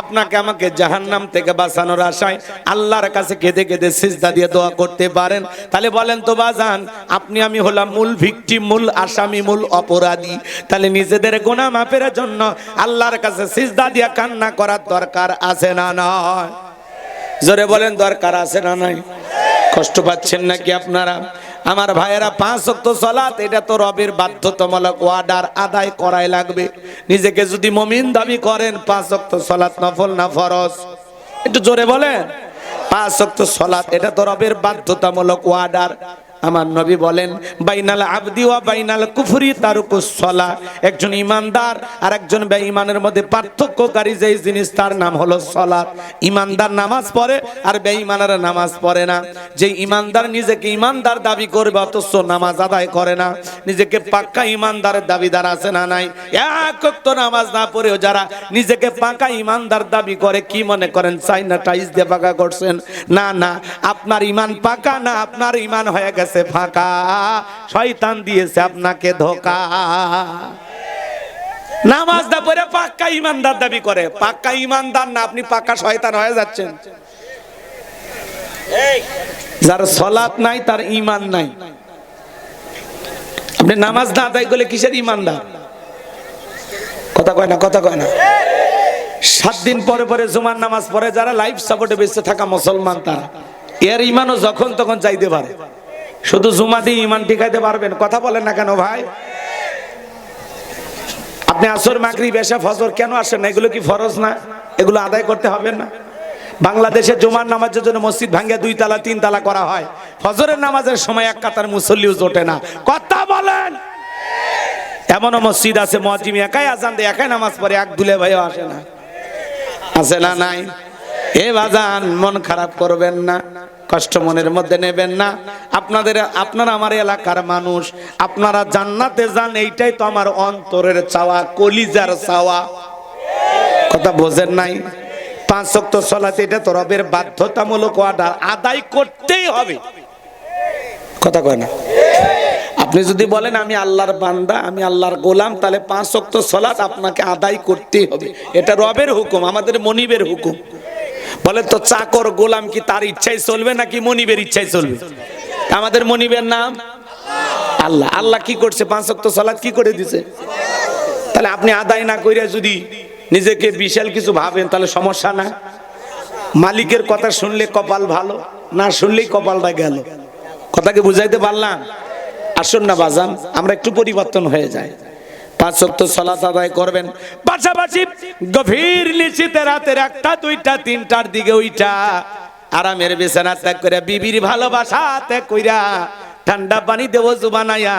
আপনাকে আমাকে জাহান্নাম থেকে বাঁচানোর আশায় আল্লাহর কাছে কেঁদে কেঁদে সিজদা দিয়ে দোয়া করতে পারেন, তাহলে বলেন তো বাজান, আপনি আমি হলাম মূল ভিকটিম, মূল আসামি, মূল অপরাধী। তাহলে নিজেদের গুনাহ মাফের জন্য আল্লাহর কাছে সিজদা দিয়ে কান্না করার দরকার আছে না নয়? জোরে বলেন, দরকার আছে না নাই? কষ্ট পাচ্ছেন নাকি আপনারা? আমার ভাইয়েরা, 5 ওয়াক্ত সালাত, এটা তো রবের বাধ্যতামূলক ওয়ার্ডার, আদায় করাই লাগবে। নিজেকে যদি মুমিন দাবি করেন, 5 ওয়াক্ত সালাত নফল না ফরজ? একটু জোরে বলেন। 5 ওয়াক্ত সালাত, এটা তো রবের বাধ্যতামূলক ওয়ার্ডার। আমার নবী বলেন, বাইনাল আবদি ওয়া বাইনাল কুফরি তারকুস সালাহ। একজন ইমানদার আর একজন বেঈমানের মধ্যে পার্থক্যকারী যেই জিনিস, তার নাম হলো সালাত। ইমানদার নামাজ পড়ে আর বেঈমানেরা নামাজ পড়ে না। যে ইমানদার নিজেকে ইমানদার দাবি করবে অথচ নামাজ আদায় করে না, নিজেকে পাক্কা ইমানদারের দাবিদার আছে না নাই? এক ওয়াক্ত নামাজ না পড়েও যারা নিজেকে পাক্কা ইমানদার দাবি করে, কি মনে করেন চাইনা টাইজ দিয়ে পাকা করছেন? না না, আপনার ইমান পাকা না, আপনার ইমান হয়ে গেছে ফাঁকা, শয়তান দিয়েছে আপনাকে ধোঁকা। নামাজ না পড়ে পাক্কা ইমানদার দাবি করে, পাক্কা ইমানদার না, আপনি পাক্কা শয়তান হয়ে যাচ্ছেন। যার সালাত নাই তার ঈমান নাই। আপনি নামাজ না আদায় করলে কিসের ইমানদার? কথা কয় না, কথা কয় না। 7 দিন পরে পরে জুমার নামাজ পড়ে যারা লাইফ সাপোর্টে বেঁচে থাকা মুসলমান, তারা এর ইমানও যখন তখন চাইতে পারে। শুধু জুমা দিয়ে ইমান টিকাইতে পারবেন? কথা বলেন না কেন ভাই? আপনি আসর মাগরিব এশা ফজর কেন আসেন না? এগুলো কি ফরজ না? এগুলো আদায় করতে হবে না? বাংলাদেশে জুমার নামাজের জন্য মসজিদ ভাঙ্গে 2 তালা 3 তালা করা হয়, ফজরের নামাজের সময় এক কাতার মুসল্লিও জোটে না। কথা বলেন। এমনও মসজিদ আছে মুয়াজ্জিম একাই আজান দেয়, একাই নামাজ পড়ে, এক দুলে ভাইও আসে না। আছে না নাই? এ বাজান, মন খারাপ করবেন না, কষ্ট মনের মধ্যে নেবেন না। আপনারা আমার এলাকার মানুষ, আপনারা জান্নাতে যান, এইটাই তো আমার অন্তরের চাওয়া, কলিজার চাওয়া। কথা বোঝেন নাই? 5 ওয়াক্ত সালাত এটা তো রবের বাধ্যতামূলক অর্ডার, আদায় করতেই হবে। কথা কয় না? আপনি যদি বলেন আমি আল্লাহর বান্দা, আমি আল্লাহর গোলাম, তাহলে 5 ওয়াক্ত সালাত আপনাকে আদায় করতেই হবে। এটা রবের হুকুম, আমাদের মনিবের হুকুম। বলে তো চাকর গোলাম কি তার ইচ্ছায় চলবে নাকি মনিবের ইচ্ছায় চলবে? আমাদের মনিবের নাম আল্লাহ। আল্লাহ কি করছে? 5 ওয়াক্ত সালাত কি করে দিছে? তাহলে আপনি আদায় না কইরা যদি নিজেকে বিশাল কিছু ভাবেন, তাহলে সমস্যা না? মালিকের কথা শুনলে কপাল ভালো, না শুনলেই কপালটা গেল। কথাকে বুঝাইতে পারলাম? আসুন না বাজান, আমরা একটু পরিবর্তন হয়ে যায়। 5 ওয়াক্ত সালাত আদায় করবেন, পাশাপাশি গভীর নিশীতে রাতের 1টা 2টা 3টার দিকে ওইটা আরামের বিছানা ত্যাগ করে, বিবির ভালোবাসা ত্যাগ কইরা, ঠান্ডা পানি দেব জুবানায়া,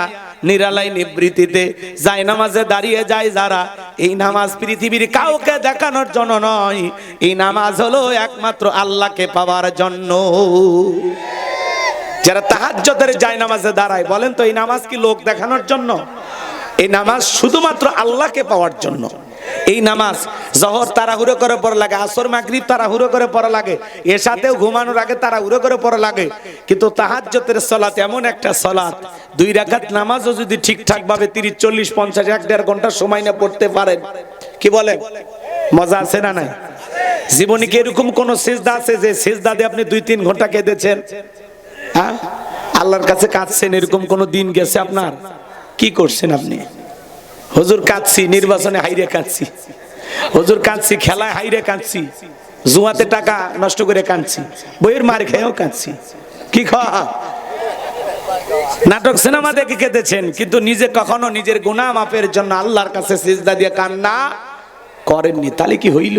নিরালাই নিবৃত্তিতে যায় নামাজে দাঁড়িয়ে যায় যারা, এই নামাজ পৃথিবীর কাউকে দেখানোর জন্য নয়, এই নামাজ হলো একমাত্র আল্লাহকে পাওয়ার জন্য। যারা তাহাজ্জুদের যায় নামাজে দাঁড়ায়, বলেন তো এই নামাজ কি লোক দেখানোর জন্য? এই নামাজ শুধুমাত্র আল্লাহকে পাওয়ার জন্য। এই নামাজ জহর তাড়াহুড়ো করে পড়া লাগে, আসর মাগরিব তাড়াহুড়ো করে পড়া লাগে, এশাতেও ঘুমানোর আগে তাড়াহুড়ো করে পড়া লাগে। কিন্তু তাহাজ্জুদের সালাত এমন একটা সালাত, 2 রাকাত নামাজও যদি ঠিকঠাক ভাবে 30 40 50 1.5 ঘন্টা সময় নিয়ে পড়তে পারেন, কি বলে মজা আছে না নাই? জীবনে কি এরকম কোন সিজদা আছে যে সিজদা দিয়ে আপনি 2-3 ঘন্টা কেঁদেছেন? হ্যাঁ, আল্লাহর কাছে কাঁদছেন, এরকম কোন দিন গেছে আপনার? কি করছেন আপনি? হুজুর কাঁদছি, নির্বাচনে হাইরে কাঁদছি, হুজুর কাঁদছি, খেলায় হাইরে কাঁদছি, জুয়াতে টাকা নষ্ট করে কাঁদছি, বইয়ের মার খেয়েও কাঁদছি। কি খাওয়া নাটক সিনেমা দেখে কেঁদেছেন, কিন্তু নিজে কখনো নিজের গুনাহ মাফের জন্য আল্লাহর কাছে সিজদা দিয়ে কান্না করেননি। তাহলে কি হইল?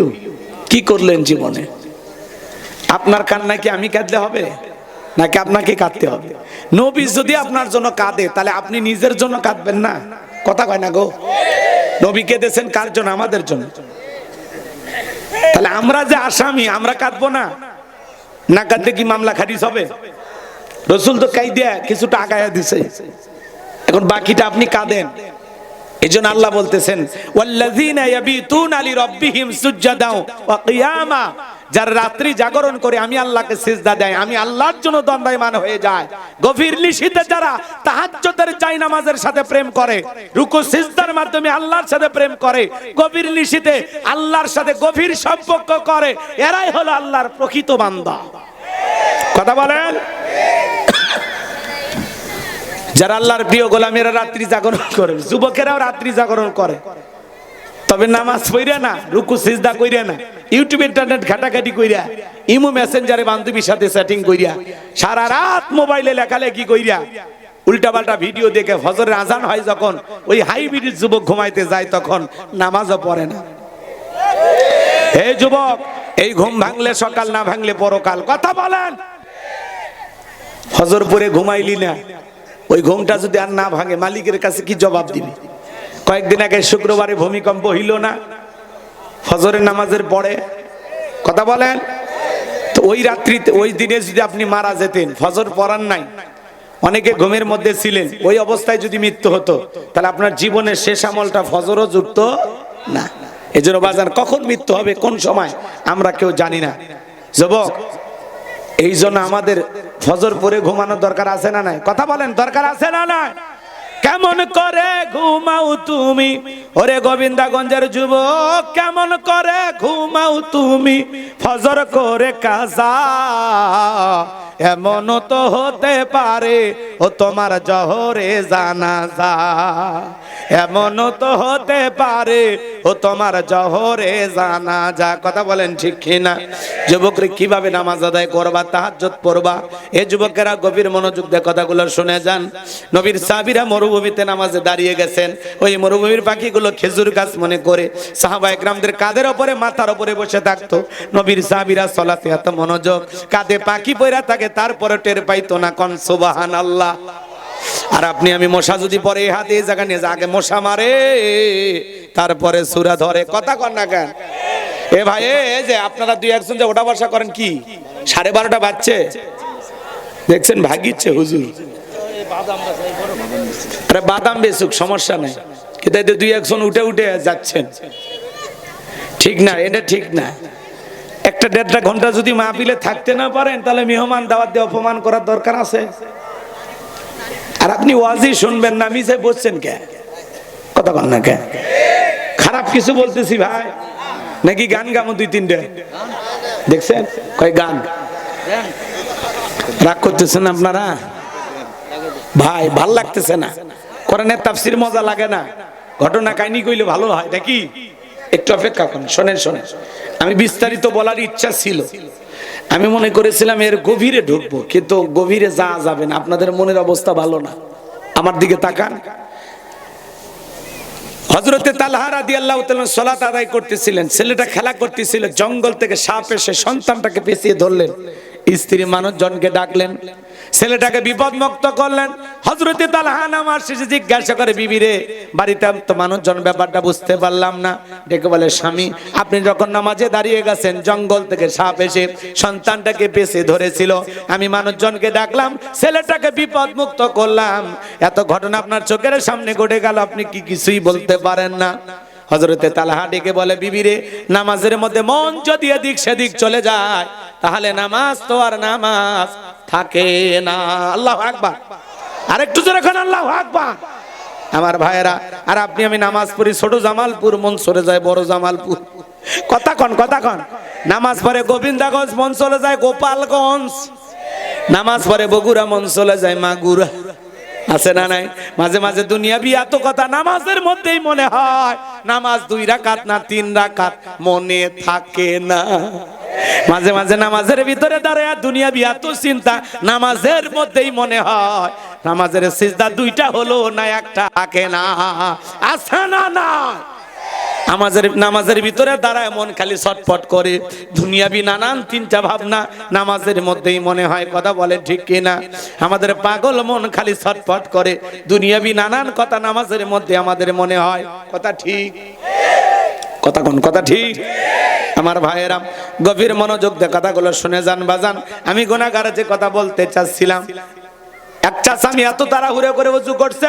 কি করলেন জীবনে? আপনার কান্না কি আমি কাঁদলে হবে নাকি আপনাকে কাঁদতে হবে? নবী যদি আপনার জন্য কাঁদে, তাহলে আপনি নিজের জন্য কাঁদবেন না? কথা কয় না গো? নবী কেঁদেছেন কার জন্য? আমাদের জন্য। তাহলে আমরা যে আসামি, আমরা কাঁদবো না? না কাঁদলে কি মামলা খারিজ হবে? রসুল তো কাইদা কিছুটা আগায়া দিছে, এখন বাকিটা আপনি কাঁদেন। এজন্য আল্লাহ বলতেছেন ওয়াল্লাযীনা ইয়াবিতুনা লিরাব্বিহিম সুজদাও ওয়া কিয়ামা, যারা রাত্রি জাগরণ করে আমি আল্লাহকে সিজদা দেয়, আমি আল্লাহর জন্য দণ্ডায়মান হয়ে যায়। গভীর নিশীতে যারা তাহাজ্জুদের জায়নামাজের সাথে প্রেম করে, রুকু সিজদার মাধ্যমে আল্লাহর সাথে প্রেম করে, গভীর নিশীতে আল্লাহর সাথে গভীর সম্পর্ক করে, এরাই হলো আল্লাহর প্রকৃত বান্দা। কথা বলেন। যারা আল্লাহর প্রিয় গোলামেরা রাত্রি জাগরণ করে, যুবকেরাও রাত্রি জাগরণ করে, তবে নামাজ পড়ে না, রুকু সিজদা কইরা না, ইউটিউব ইন্টারনেট ঘাটাঘাটি কইরা, ইমো মেসেঞ্জারে বান্ধবীর সাথে সেটিং কইরা, সারা রাত মোবাইলে লেখালেখি কইরা, উল্টাপাল্টা ভিডিও দেখে ফজরের আজান হয় যখন, ওই হাইব্রিড যুবক ঘুমাইতে যায়, তখন নামাজও পড়ে না। হে যুবক, এই ঘুম ভাঙলে সকাল, না ভাঙলে পরকাল। কথা বলেন। ফজর পরে ঘুমাইলি না, ওই ঘুমটা যদি আর না ভাঙে, মালিকের কাছে কি জবাব দিবি? কয়েকদিন আগে শুক্রবারে ভূমিকম্প হইল না, ফজরের নামাজের পরে? কথা বলেন। তো ওই রাত্রিতে, ওই দিনে যদি আপনি মারা যেতেন, ফজর পড়ার নাই, অনেকে ঘুমের মধ্যে ছিলেন, ওই অবস্থায় যদি মৃত্যু হতো, তাহলে আপনার জীবনের শেষ আমলটা ফজরও জুটতো না। এজন্য বাজার কখন মৃত্যু হবে, কোন সময়, আমরা কেউ জানি না। যুবক, এই জন্য আমাদের ফজর পরে ঘুমানোর দরকার আছে না নাই? কথা বলেন, দরকার আছে না নাই? কেমন করে ঘুমাও তুমি, ওরে গোবিন্দাগঞ্জের যুবক, কেমন করে ঘুমাও তুমি ফজর করে কাজা, এমন তো হতে পারে ও তোমার জহরে জানাজা। এমনও তো হতে পারে ও তোমার জহরে জানাজা। কথা বলেন ঠিক কিনা? যুবকরা কিভাবে নামাজ আদায় করবা, তাহাজ্জুদ পড়বা? এই যুবকেরা গভীর মনোযোগ দিয়ে কথাগুলো শুনে যান। নবীর সাহাবীরা মরুভূমিতে নামাজে দাঁড়িয়ে গেছেন। ওই মরুভূমির পাখিগুলো খেজুর গাছ মনে করে সাহাবায়ে কেরামদের কাঁধের উপরে, মাথার উপরে বসে থাকতো। নবীর সাহাবীরা সালাতে এত মনোযোগ, কাঁধে পাখি পয়রা থাকে তারপরে টের পাইতো না। কোন সুবহানাল্লাহ। আর আপনি আমি মশা যদি পরে হাতে এই জায়গা নিয়ে আগে মশা মারে তারপরে সূরা ধরে। কথা কন না কেন? এ ভাই, এই যে আপনারা দুই একজন যে ওঠা বসা করেন, কি 12:30 বাজছে দেখছেন? ভাগিচ্ছে হুজুর। আরে বাদাম বেচুক, সমস্যা নাই, কিন্তু এতে দুই একজন উঠে উঠে যাচ্ছেন, ঠিক না? এটা ঠিক না। 1-1.5 ঘন্টা যদি মাহফিলে থাকতে না পারেন তাহলে মেহমান দাওয়াত দিয়ে অপমান করার দরকার আছে? আর আপনি ওয়াজি শুনবেন না, মিছে বসছেন কে? কথা বল না কে? খারাপ কিছু বলতেছি ভাই নাকি? গান গামো 2-3টা দেখছেন? কয় গান রাগ করতেছেন আপনারা ভাই? ভাল লাগতেছে না? কোরআনের তাফসীর মজা লাগে না? ঘটনা কাহিনী কইলে ভালো হয় নাকি? একটু অপেক্ষা করুন, শোনেন শোনেন। আমি বিস্তারিত বলার ইচ্ছা ছিল, আমি মনে করেছিলাম এর গভীরে ঢুকবো, কিন্তু গভীরে যাবে না। আপনাদের মনের অবস্থা ভালো না, আমার দিকে তাকান। হযরতে তালহা রাদিয়াল্লাহু তাআলা সালাত আদায় করতেছিলেন, ছেলেটা খেলা করতেছিল, জঙ্গল থেকে সাপ এসে সন্তানটাকে পেঁচিয়ে ধরলেন। স্ত্রী মানুষজনকে ডাকলেন, ছেলেটাকে বিপদমুক্ত করলেন। হযরতে তালহা নামাজ শেষে জিজ্ঞাসা করে, বিবি রে, বাড়িতে তো মানুষজন, ব্যাপারটা বুঝতে পারলাম না। ডেকে বলে, স্বামী, আপনি যখন নামাজে দাঁড়িয়ে গেছেন, জঙ্গল থেকে সাপ এসে সন্তানটাকে পেঁচিয়ে ধরেছিল, আমি মানুষজনকে ডাকলাম, ছেলেটাকে বিপদমুক্ত করলাম। এত ঘটনা আপনার চোখের সামনে ঘটে গেল, আপনি কি কিছুই বলতে পারেন না? হযরতে তালহা ডেকে বলে, বিবি রে, নামাজের মধ্যে মন যদি এদিক সেদিক চলে যায় তাহলে নামাজ তো আর নামাজ থাকে না। আল্লাহু আকবার। আরেকটু জোরে খান আল্লাহু আকবার। আমার ভাইয়েরা, আর আপনি আমি নামাজ পড়ি ছোট জামালপুর, মন সরে যায় বড় জামালপুর। কথা কন, কথা কন। নামাজ পড়ে গোবিন্দাগঞ্জ, মন চলে যায় গোপালগঞ্জ। নামাজ পড়ে বগুড়া, মন চলে যায় মাগুরা। আছে না নাই? মাঝে মাঝে দুনিয়াবি এত কথা নামাজের মধ্যেই মনে হয়। নামাজ 2 রাকাত না 3 রাকাত মনে থাকে না। মাঝে মাঝে নামাজের ভিতরে দাঁড়ায় দুনিয়াবি এত চিন্তা নামাজের মধ্যেই মনে হয়। নামাজের সিজদা 2টা হলো না, একটা থাকে না। আছে না না? নামাজের ভিতরে দাঁড়ায় মন খালি ছটফট করে, দুনিয়াবি নানান চিন্তা ভাবনা নামাজের মধ্যেই মনে হয়। কথা বলে ঠিক কিনা? আমাদের পাগল মন খালি ছটফট করে, দুনিয়াবি নানান কথা নামাজের মধ্যে আমাদের মনে হয়। কথা ঠিক? কথা কোন? কথা ঠিক? আমার ভাইয়েরা, গভীর মনোযোগ দিয়ে কথাগুলো শুনে যান বাজান। আমি গুনাহগার যে কথা বলতে চাচ্ছিলাম, একটা স্বামী এত তাড়াহুড়ো করে ওযু করছে,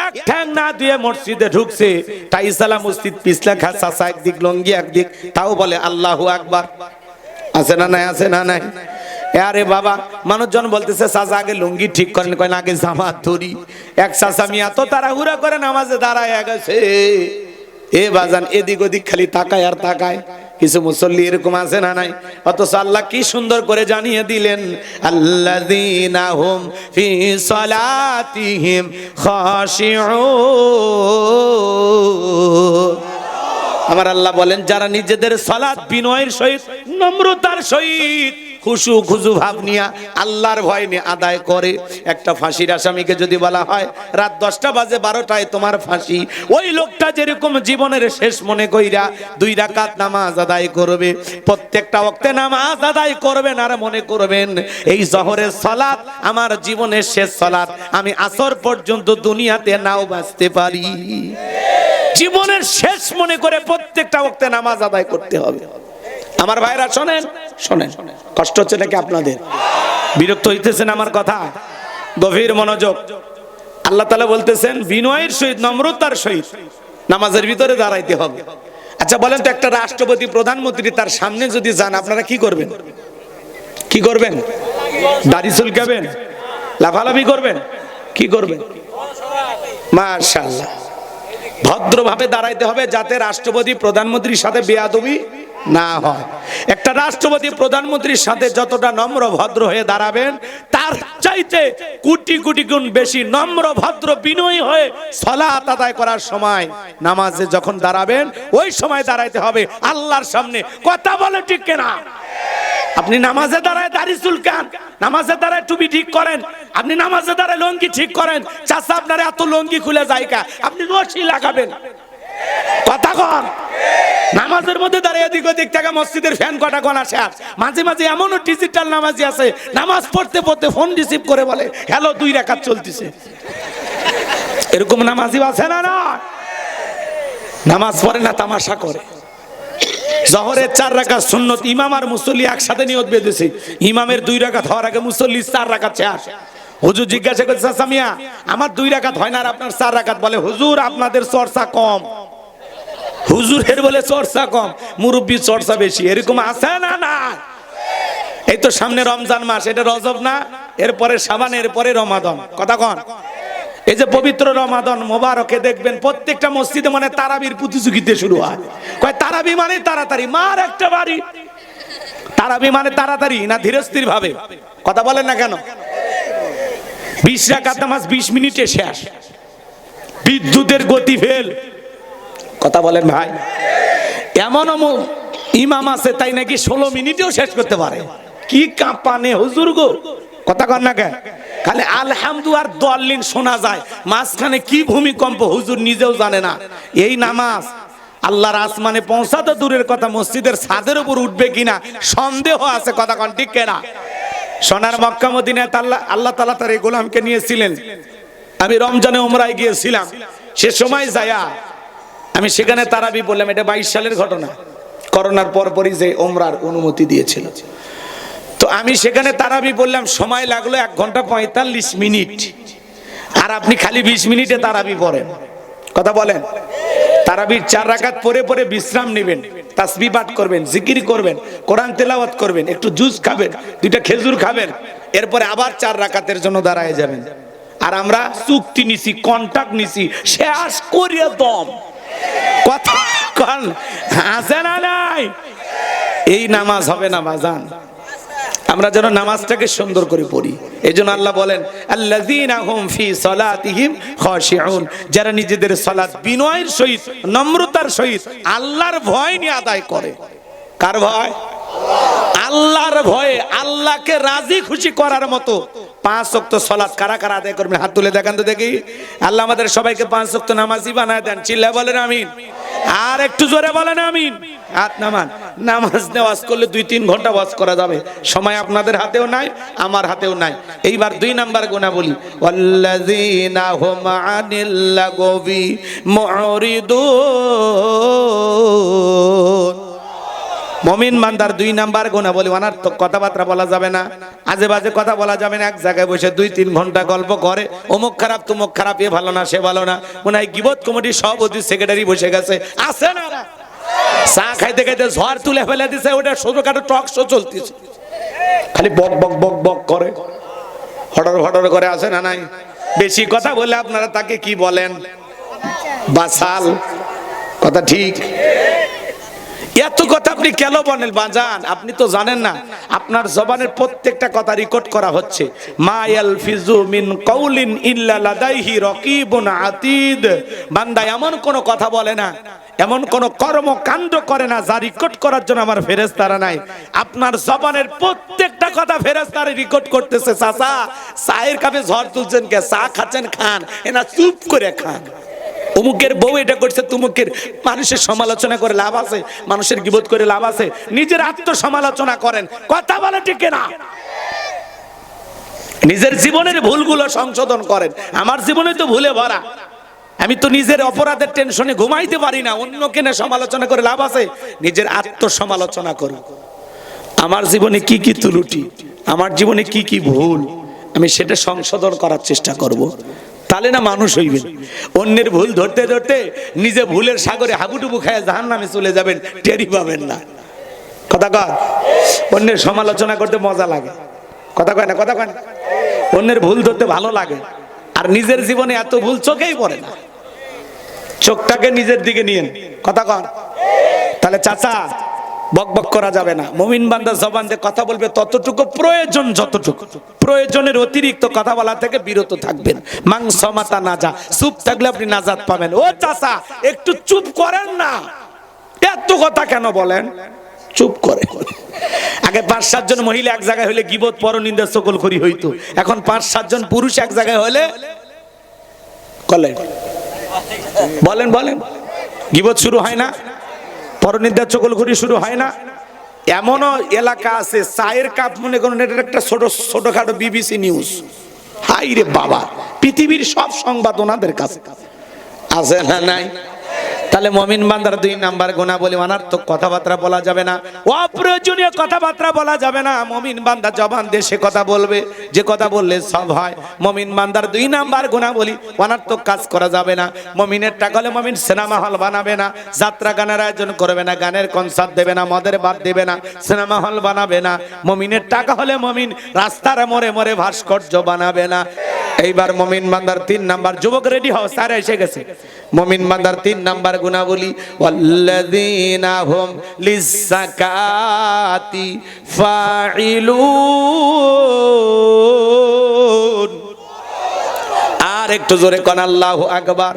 এক ঠ্যাং না দিয়ে মসজিদে ঢুকছে, টাইসালা মসজিদ পিছলা খাসা, একদিক লঙ্গি একদিক, তাও বলে আল্লাহু আকবার। আছে না নাই? আছে না নাই? আরে বাবা, মানুষজন বলতেছে, চাচা আগে লুঙ্গি ঠিক করেন, কয় না আগে জামাত ধরি। এক চাচা আমি এত তাড়াহুড়ো করে নামাজে দাঁড়ায় গেছে, এ বাজান এদিক ওদিক খালি তাকায় আর তাকায়। কিছু মুসল্লি এরকম আছে না নাই? অথচ আল্লাহ কি সুন্দর করে জানিয়ে দিলেন, আল্লাযীনা হুম ফি সালাতিহিম খাশিউন। আমার আল্লাহ বলেন, যারা নিজেদের সালাত বিনয়ের সহিত, নম্রতার সহিত, খুশু খুজু ভাব নিয়ে, আল্লাহর ভয় নিয়ে আদায় করে। একটা ফাঁসির আসামিকে যদি বলা হয় রাত 10টা বাজে 12টায় তোমার ফাঁসি, ওই লোকটা যেরকম জীবনের শেষ মনে কইরা 2 রাকাত নামাজ আদায় করবে, প্রত্যেকটা ওয়াক্তে নামাজ আদায় করবেন, আর মনে করবেন এই জোহরের সালাত আমার জীবনের শেষ সালাত, আমি আসর পর্যন্ত দুনিয়াতে নাও বাঁচতে পারি। জীবনের শেষ মনে করে প্রত্যেকটা ওয়াক্তে নামাজ আদায় করতে হবে। আমার ভাইরা শোনেন, শোনেন, কষ্ট হচ্ছে নাকি আপনাদের? বিরক্ত হইতেছেন আমার কথা? গভীর মনোযোগ। আল্লাহ তাআলা বলতেছেন, বিনয়ের সহিত, নম্রতার সহিত নামাজের ভিতরে দাঁড়াইতে হবে। আচ্ছা বলেন তো, একটা রাষ্ট্রপতি, প্রধানমন্ত্রী তার সামনে যদি যান, আপনারা কি করবেন? কি করবেন? দাড়ি চুলকাবেন? লাফালাফি করবেন? কি করবেন? মাশাআল্লাহ, ভদ্রভাবে দাঁড়াইতে হবে, যাতে রাষ্ট্রপতি প্রধানমন্ত্রীর সাথে বেয়াদবি না হয়। একটা রাষ্ট্রপতি প্রধানমন্ত্রীর সাথে যতটা নম্র ভদ্র হয়ে দাঁড়াবেন, তার চাইতে কোটি কোটি গুণ বেশি নম্র ভদ্র বিনয়ী হয়ে সালাত আদায় করার সময় নামাজে যখন দাঁড়াবেন, ওই সময় দাঁড়াইতে হবে আল্লাহর সামনে। কথা বলে ঠিক কিনা? আপনি নামাজে দাঁড়ায় দাড়ি চুলকান, নামাজে দাঁড়ায় টুপি ঠিক করেন, আপনি নামাজে দাঁড়ায় লঙ্গি ঠিক করেন, চাচা আপনার এত লঙ্গি খুলে যায় কা? আপনি রশি লাগাবেন। কথা কন। নামাজের মধ্যে দাঁড়িয়ে এদিক ওদিক থেকে মসজিদের ফ্যান কটা কোন আসে। আর মাঝে মাঝে এমনও ডিজিটাল নামাজি আছে, নামাজ পড়তে পড়তে ফোন রিসিভ করে বলে হ্যালো 2 রাকাত চলতেছে। এরকম নামাজি আছে না? না, নামাজ পড়ে না, তামাশা করে। জোহরের 4 রাকাত সুন্নত, ইমাম আর মুসল্লি একসাথে নিয়ত বেঁধেছে। ইমামের 2 রাকাত হওয়ার আগে মুসল্লি 4 রাকাত শেষ। হুজুর জিজ্ঞাসা করছে, চাচা মিয়া আমার 2 রাকাত হয় না আর আপনার 4 রাকাত? বলে হুজুর আপনাদের চর্চা কম। হুজুরের বলে চর্চা কম, মুরব্বী চর্চা বেশি। এরকম আছে না? না। এই তো সামনে রমজান মাস, এটা রজব না, এরপরে শাবান, এরপরে রমাদান। কথা কন। এই যে পবিত্র রমাদান মোবারকে দেখবেন প্রত্যেকটা মসজিদে মানে তারাবির প্রতিযোগিতা শুরু হয়। কয় তারাবি মানে তাড়াতাড়ি, মার একটা বাড়ি। তারাবি মানে তাড়াতাড়ি না ধীরস্থির ভাবে? কথা বলেন না কেন? 20 রাকাত নামাজ 20 মিনিটে শেষ, বিদ্যুতের গতি ফেল। কথা বলেন ভাই। এমন ইমাম আছে তাই নাকি 16 মিনিটেও শেষ করতে পারে। কি কাঁপানে হুজুর গো। কথা কন না কেন? খালি আলহামদু আর দলিন শোনা যায়, মাঝখানে কি ভূমিকম্প হুজুর নিজেও জানে না। এই নামাজ আল্লাহর আসমানে পৌঁছা তো দূরের কথা, মসজিদের ছাদের উপর উঠবে কিনা সন্দেহ আছে। কথা কন ঠিক কিনা? সোনার মক্কা মদিনায় আল্লাহ তাআলা তার এই গোলামকে নিয়েছিলেন। আমি রমজানে উমরায় গিয়েছিলাম, সে সময় যায়া আমি সেখানে তারাবি বললাম। এটা 22 সালের ঘটনা, করোনার পরপরই যে উমরার অনুমতি দিয়েছিল। তো আমি সেখানে তারাবি বললাম, সময় লাগলো 1 ঘন্টা 45 মিনিট। আর আপনি খালি 20 মিনিটে তারাবি পড়েন। কথা বলেন। তারাবির 4 রাকাত পরে পরে বিশ্রাম নেবেন, তাসবিহ পাঠ করবেন, জিকির করবেন, কোরআন তেলাওয়াত করবেন, একটু জুস খাবেন, 2টা খেজুর খাবেন, এরপরে আবার 4 রাকাতের জন্য দাঁড়ায় যাবেন। আর আমরা চুক্তি নিছি, কন্ট্রাক্ট নিছি, শেষ করিয়া দম। কথা কন আছে না নাই? এই নামাজ হবে না বাজান। আমরা যেন নামাজটাকে সুন্দর করে পড়ি। এইজন্য আল্লাহ বলেন আল্লাযীনা হুম ফি সালাতিহিম খাশিউন, যারা নিজেদের সালাত বিনয়ের সহিত, নম্রতার সহিত, আল্লাহর ভয় নিয়ে আদায় করে। কার ভয়? আল্লাহর ভয়ে, আল্লাহকে রাজি খুশি করার মতো 5 ওয়াক্ত সালাত কারা কারা আদায় করবেন? হাত তুলে দেখান তো দেখি। আল্লাহ আমাদের সবাইকে 5 ওয়াক্ত নামাজি বানায় দেন। চিল্লা বলেন আমিন। আর একটু জোরে বলেন আমিন। হাত নামান। নামাজ নেওয়াজ করলে 2-3 ঘন্টা ওয়াজ করা যাবে, সময় আপনাদের হাতেও নাই, আমার হাতেও নাই। এইবার 2 নাম্বার গুনাহ বলি, ওয়াল্লাযীনা হুম আনিল লাগবি মুরিদুন। মুমিন বান্দার 2 নাম্বার গুনাহ বলি, অনার্থক কথাবার্তা বলা যাবে না, আজে বাজে কথা বলা যাবে না। এক জায়গায় বসে 2-3 ঘন্টা গল্প করে, অমুক খারাপ তমুক খারাপ, এ ভালো না সে ভালো না। মনে হয় গীবত কমিটির সভাপতি সেক্রেটারি বসে গেছে। আছে না? চা খাইতে খাইতে ঝড় তুলে ফেলে দিছে, ওটা ছোটখাটো টক শো চলতেছে, খালি বক বক বক বক করে, হটর হটর করে। আছে না নাই? বেশি কথা বলে আপনারা তাকে কি বলেন? বাসাল। কথা ঠিক। এত কথা আপনি কেন বলেন বাজান? আপনি তো জানেন না আপনার জবানের প্রত্যেকটা কথা রেকর্ড করা হচ্ছে। মা ইয়ালফিজু মিন কাউলিন ইল্লা লাদাইহি রাকিবুন আতীদ। বান্দা এমন কোন কথা বলে না, এমন কোন কর্মকাণ্ড করে না যা রেকর্ড করার জন্য আমার ফেরেশতারা নাই। আপনার জবানের প্রত্যেকটা কথা ফেরেশতারা রেকর্ড করতেছে। চাচা চায়ের কাপে ঝড় তুলছেন কে? চা খাচ্ছেন খান, এনা চুপ করে খান। অমুকের বউ এটা করছে, তুমুকের। মানুষের সমালোচনা করে লাভ আছে? মানুষের গীবত করে লাভ আছে? নিজের আত্মসমালোচনা করেন। কথা বলে ঠিক না? নিজের জীবনের ভুলগুলো সংশোধন করেন। আমার জীবনে তো ভুলে ভরা, আমি তো নিজের অপরাধের টেনশনে ঘুমাইতে পারি না। অন্যকে না সমালোচনা করে লাভ আছে? নিজের আত্মসমালোচনা করুন। আমার জীবনে কি কি ত্রুটি, আমার জীবনে কি কি ভুল, আমি সেটা সংশোধন করার চেষ্টা করব। তাহলে না মানুষ হইবেন। অন্যের ভুল ধরতে ধরতে নিজে ভুলের সাগরে হাবুডুবু খায় জাহান্নামে চলে যাবেন, টেরি পাবেন না। কথা কয়? অন্যের সমালোচনা করতে মজা লাগে। কথা কয় না? কথা কয় না? অন্যের ভুল ধরতে ভালো লাগে, আর নিজের জীবনে এত ভুল চোখেই পড়ে না। চোখটাকে নিজের দিকে নিয়েন। কথা কন। তাহলে চাচা বকবক করা যাবে না। মুমিন বান্দা জবান দিয়ে কথা বলবে ততটুকু প্রয়োজন, যতটুকু প্রয়োজনের অতিরিক্ত কথা বলা থেকে বিরত থাকবেন। মাংস মাতা নাজা, চুপ থাকলে আপনি নাজাত পাবেন। ও চাচা একটু চুপ করেন না, এত কথা কেন বলেন, চুপ করে। আগে ৫-৭ জন মহিলা এক জায়গায় হলে গীবত পরনিন্দা চগলখড়ি হইতো, এখন ৫-৭ জন পুরুষ এক জায়গায় হলে বলেন বলেন গীবত শুরু হয় না, পরনিন্দা চগলখড়ি শুরু হয় না। এমনও এলাকা আছে চায়ের কাপ মনে করুন এটা একটা ছোটখাটো বিবিসি নিউজ। হাই রে বাবা, পৃথিবীর সব সংবাদ ওনাদের কাছে আছে না নাই? তাহলে মুমিন বান্দার 2 নাম্বার গুনাহ অনার্থক কথাবার্তা বলা যাবে না, অপ্রয়োজনীয় কথাবার্তা বলা যাবে না। মুমিন বান্দা জবান দিয়ে সে কথা বলবে যে কথা বললে সব হয়। মুমিন বান্দার 2 নাম্বার গুনাহ অনার্থক কাজ করা যাবে না। মুমিনের টাকা হলে মুমিন সিনেমা হল বানাবে না, যাত্রা গানের আয়োজন করবে না, গানের কনসার্ট দেবে না, মদের বার দেবে না, সিনেমা হল বানাবে না। মুমিনের টাকা হলে মুমিন রাস্তার মোড়ে মোড়ে ভাস্কর্য বানাবে না। এইবার মুমিন বান্দার 3 নাম্বার, যুবক রেডি হও, স্যার এসে গেছে। মুমিন বান্দার 3 নাম্বার গুনাহবলী, ওয়াল্লাযীনা হুম লিয-যাকাতি ফাইলুন। আর একটু জোরে কোন আল্লাহু আকবার।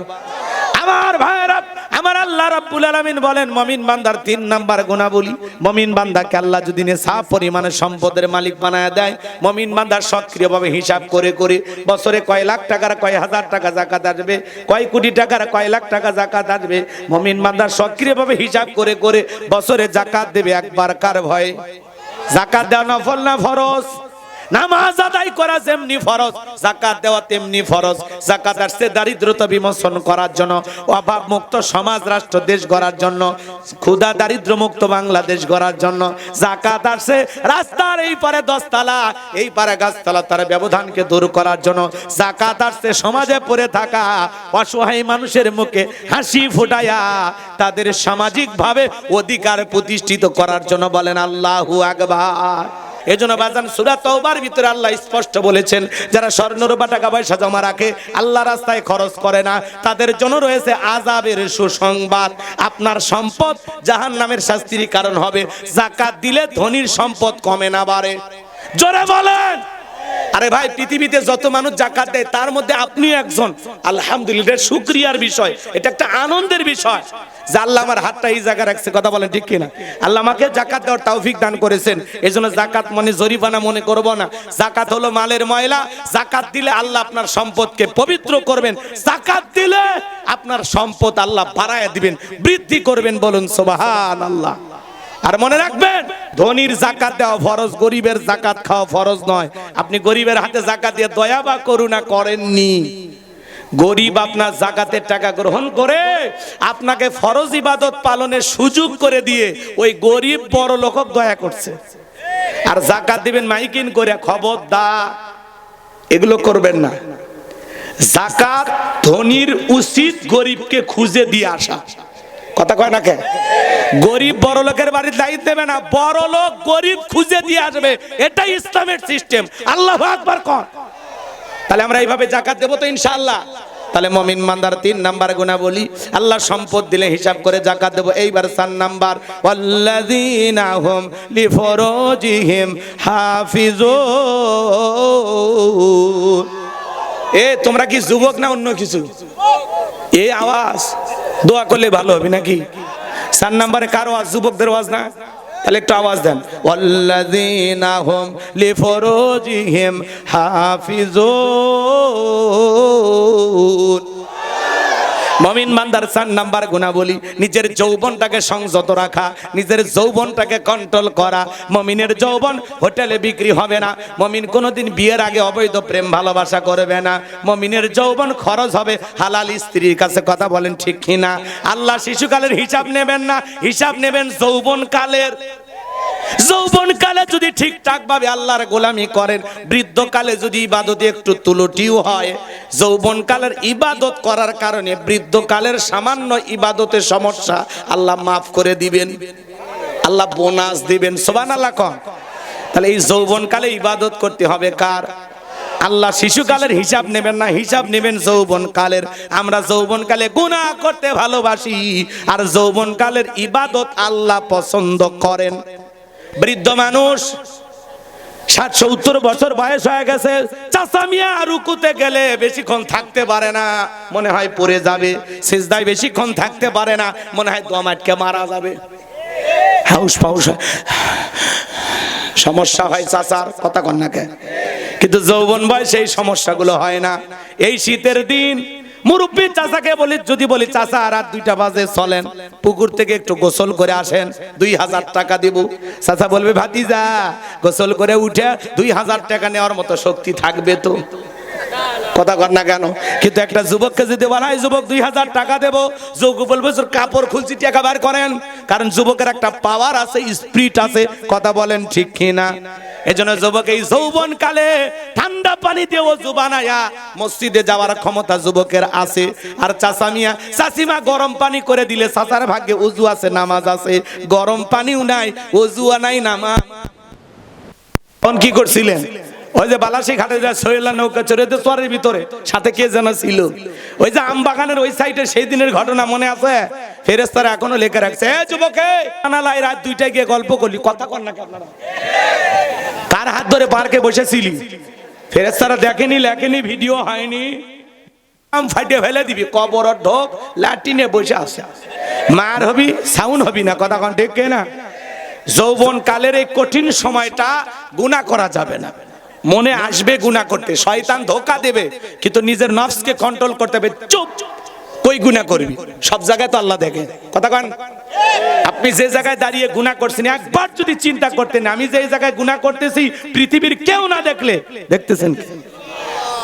আমার ভাইরা, আমার আল্লাহ রাব্বুল আলামিন বলেন মুমিন বান্দার 3 নাম্বার গুনাহবলী, মুমিন বান্দাকে আল্লাহ যদি নেশাব পরিমাণে সম্পদের মালিক বানায় দেয়, মুমিন বান্দা সক্রিয়ভাবে হিসাব করে করে বছরে কয় লাখ টাকার কয় হাজার টাকা যাকাত আসবে, কয় কোটি টাকার কয় লাখ টাকা যাকাত আসবে, মুমিন বান্দা সক্রিয়ভাবে হিসাব করে করে বছরে যাকাত দেবে একবার কার ভয়ে? যাকাত দেওয়া নফল না ফরজ? নামাজ আদায় করা যেমনি ফরজ, যাকাত দেওয়া তেমনি ফরজ। যাকাত আসছে দারিদ্রতা বিমোচন করার জন্য, অভাব মুক্ত সমাজ রাষ্ট্র দেশ গড়ার জন্য, ক্ষুধা দারিদ্র মুক্ত বাংলাদেশ গড়ার জন্য। যাকাত আসছে রাস্তার এই পারে 10 তালা এই পারে গাছতলা তার ব্যবধানকে দূর করার জন্য। যাকাত আসছে সমাজে পড়ে থাকা অসহায় মানুষের মুখে হাসি ফুটায়া তাদের সামাজিকভাবে অধিকার প্রতিষ্ঠিত করার জন্য। বলেন আল্লাহু আকবার। এজন্য বাজান সূরা তাওবার ভিতরে আল্লাহ স্পষ্ট বলেছেন, যারা স্বর্ণ রূপা টাকা পয়সা জমা রাখে, আল্লাহ রাস্তায় খরচ করে না, তাদের জন্য রয়েছে আযাবের সুসংবাদ। আপনার সম্পদ জাহান্নামের শাস্তির কারণ হবে। যাকাত দিলে ধনীর সম্পদ কমে না বাড়ে। জোরে বলেন। আরে ভাই, পৃথিবীতে যত মানুষ যাকাত দেয় তার মধ্যে আপনি একজন। আলহামদুলিল্লাহ, শুকরিয়ার বিষয়, এটা একটা আনন্দের বিষয় যে আল্লাহ আমার হাতটা এই জায়গায় রাখছে। কথা বলেন ঠিক কিনা? আল্লাহ আমাকে যাকাত দেওয়ার তৌফিক দান করেছেন। এজন্য যাকাত মানে জরিমানা মনে করব না। যাকাত হলো মালের ময়লা। যাকাত দিলে আল্লাহ আপনার সম্পদকে পবিত্র করবেন। যাকাত দিলে আপনার সম্পদ আল্লাহ বাড়ায় দিবেন, বৃদ্ধি করবেন। বলুন সুবহানাল্লাহ। আর মনে রাখবেন, ধনীর যাকাত দেওয়া ফরজ, গরিবের যাকাত খাওয়া ফরজ নয়। আপনি গরিবের হাতে যাকাত দিয়ে দয়া বা করুণা করেননি। গরিব আপনার যাকাতের টাকা গ্রহণ করে আপনাকে ফরজ ইবাদত পালনের সুযোগ করে দিয়ে ওই গরিব বড় লোক দয়া করছে। আর যাকাত দিবেন মাইকিন করে, খবরদার এগুলো করবেন না। যাকাত ধনীর উচিত গরিবকে খুঁজে দিয়ে আসা। কথা কয় না কে? গরিব বড় লোকের বাড়ির দায়িত্ব দেবে না, বড় লোক গরিব খুঁজে দিয়ে আসবে। এটাই ইসলামের সিস্টেম। আল্লাহু আকবার কর। তাহলে আমরা এইভাবে যাকাত দেব তো ইনশাআল্লাহ। তাহলে মুমিন বান্দার 3 নাম্বার গুনাহবলী, আল্লাহ সম্পদ দিলে হিসাব করে যাকাত দেব। এইবার 4 নাম্বার, ওয়াল্লাযীনা হুম লিফুরুজিহিম হাফিজুন। তোমরা কি যুবক না অন্য কিছু? এই আওয়াজ দোয়া করলে ভালো হবে নাকি? 4 নম্বরে কার আওয়াজ? যুবকদের আওয়াজ না? তাহলে একটু আওয়াজ দেন। ওয়াল্লাযীনা হুম লিফুরুজিহিম হাফিজুন। মুমিন বান্দার 4 নাম্বার গুনাহবলী, নিজের যৌবনটাকে সংযত রাখা, নিজের যৌবনটাকে কন্ট্রোল করা। মুমিনের যৌবন হোটেলে বিক্রি হবে না। মুমিন কোনোদিন বিয়ের আগে অবৈধ প্রেম ভালোবাসা করবে না। মুমিনের যৌবন খরচ হবে হালাল স্ত্রীর কাছে। কথা বলেন ঠিক কিনা? আল্লাহ শিশুকালের হিসাব নেবেন না, হিসাব নেবেন যৌবনকালের। যৌবনকালে যদি ঠিকঠাক ভাবে আল্লাহর গোলামি করেন, বৃদ্ধকালে যদি ইবাদতে একটু তুলটিও হয়, যৌবনকালের ইবাদত করার কারণে বৃদ্ধকালের সামান্য ইবাদতের সমস্যা আল্লাহ মাফ করে দিবেন, আল্লাহ বোনাস দিবেন। সুবহানাল্লাহ কন। তাহলে এই যৌবনকালে ইবাদত করতে হবে কার? আল্লাহ শিশুকালের হিসাব নেবেন না, হিসাব নেবেন যৌবনকালের। আমরা যৌবনকালে গুনাহ করতে ভালোবাসি, আর যৌবনকালের ইবাদত আল্লাহ পছন্দ করেন। বৃদ্ধ মানুষ 60-70 বছর বয়স হয়ে গেছে, চাচা মিয়া রুকুতে গেলে বেশিক্ষণ থাকতে পারে না, মনে হয় পড়ে যাবে। সিজদায় বেশিক্ষণ থাকতে পারে না, মনে হয় দম আটকে মারা যাবে। হাউস ফাউস সমস্যা হয় চাচার, কথা কন না কেন? কিন্তু যৌবন বয়সে এই সমস্যাগুলো হয় না। এই শীতের দিন মুরব্বী চাচাকে বলি, যদি বলি চাচা রাত 2টা বাজে চলেন পুকুর থেকে একটু গোসল করে আসেন, 2000 টাকা দিব। চাচা বলবে ভাতিজা গোসল করে উঠে 2000 টাকা নেওয়ার মতো শক্তি থাকবে তো? কথা কর না কেন? কিন্তু একটা যুবককে যদি বলা হয় যুবক 2000 টাকা দেবো, যুবক বলবে কাপড় খুলছি টাকা বার করেন। কারণ যুবকের একটা পাওয়ার আছে, স্পিরিট আছে। কথা বলেন ঠিক কিনা? এজন্য যুবক এই যৌবন কালে ঠান্ডা পানি দিয়ে ওযু বানায়া মসজিদে যাওয়ার ক্ষমতা যুবকের আছে। আর চাচা মিয়া চাচিমা গরম পানি করে দিলে চাচার ভাগ্যে ওযু আছে, নামাজ আছে। গরম পানিও নাই, ওযুও নাই, নামাজ। কোন কি করছিলেন? ওই যে বালাসী ঘাটে যা সোহেলা নৌকা চড়ে তো চরের ভিতরে, সাথে কে যেন ছিল, ওই যে আম বাগানের ওই সাইডে সেই দিনের ঘটনা মনে আছে? ফেরেশতারা এখনো লেখা রাখছে, এ যুবকে জানালায় রাত 2টায় গিয়ে গল্প করলি। কথা কর না কি আপনারা? কার হাত ধরে পার্কে বসেছিলি? ফেরেশতারা দেখেনি, লেখেনি, ভিডিও হয়নি। আম ফাটিয়ে ফেলে দিবি, কবর ঢোক, লাটিনে বসে আছে, মার হবি, সাউন্ড হবি না। কথা কন ঠিক না? যৌবন কালের এই কঠিন সময়টা গুনাহ করা যাবে না। মনে আসবে গুনাহ করতে, শয়তান ধোঁকা দেবে, কিন্তু নিজের নফসকে কন্ট্রোল করতে হবে। চুপ, কই গুনাহ করবি? সব জায়গায় তো আল্লাহ দেখে। কথা কন? আপনি যে জায়গায় দাঁড়িয়ে গুনাহ করছেন, একবার যদি চিন্তা করতেন আমি যে জায়গায় গুনাহ করতেছি পৃথিবীর কেউ না দেখলে, দেখতেছেন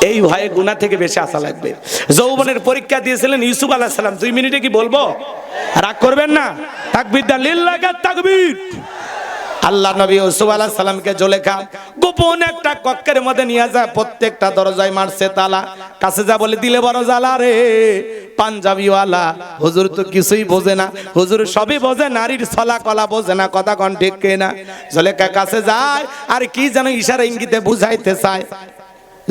এই ভয়ে গুনাহ থেকে বেশি আশা লাগবে। যৌবনের পরীক্ষা দিয়েছিলেন ইউসুফ আলাইহিস সালাম। 2 মিনিটে কি বলবো? রাগ করবেন না। তাকবীর দা লিল্লাহি তাকবীর। আল্লাহ নবী ইউসুফ আলাইহিস সালামকে জুলেখা গোপন একটা কক্ষের মধ্যে নিয়ে যায়, প্রত্যেকটা দরজায় মারছে তালা। কাছে যা বলে দিলে বড় জ্বালা রে, পাঞ্জাবিওয়ালা হুজুর তো কিছুই বোঝে না, হুজুর সবই বোঝে, নারীর ছলা কলা বোঝে না। কথা কন ঠিক কিনা? জুলেখা কাছে যায় আর কি যেন ইশারা ইঙ্গিতে বুঝাইতে চায়।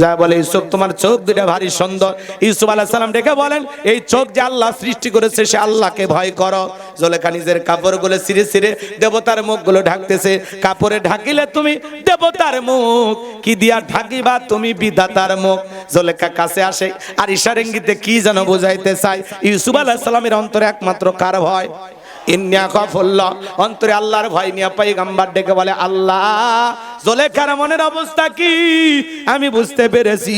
যা বলে ইউসুফ তোমার চোখ দুটা ভারী সুন্দর। ইউসুফ আলাইহিস সালাম ডেকে বলেন, এই চোখ যে আল্লাহ সৃষ্টি করেছে সে আল্লাহকে ভয় করো। জুলেখা নিজের কাপড়গুলো ছিঁড়ে ছিঁড়ে দেবতার মুখগুলো ঢাকতেছে। কাপড়ে ঢাকিলে তুমি দেবতার মুখ, কি দিয়া ঢাকিবা তুমি বিধাতার মুখ। জুলেখা কাছে আসে আর ইশারা ইঙ্গিতে কি যেন বুঝাইতে চায়। ইউসুফ আলাইহিস সালামের অন্তরে একমাত্র কার ভয়? ইন্না খাফুল্লাহ, অন্তরে আল্লাহর ভয় নিয়ে পয়গম্বর ডেকে বলে, আল্লাহ জুলেখার মনের অবস্থা কি আমি বুঝতে পেরেছি,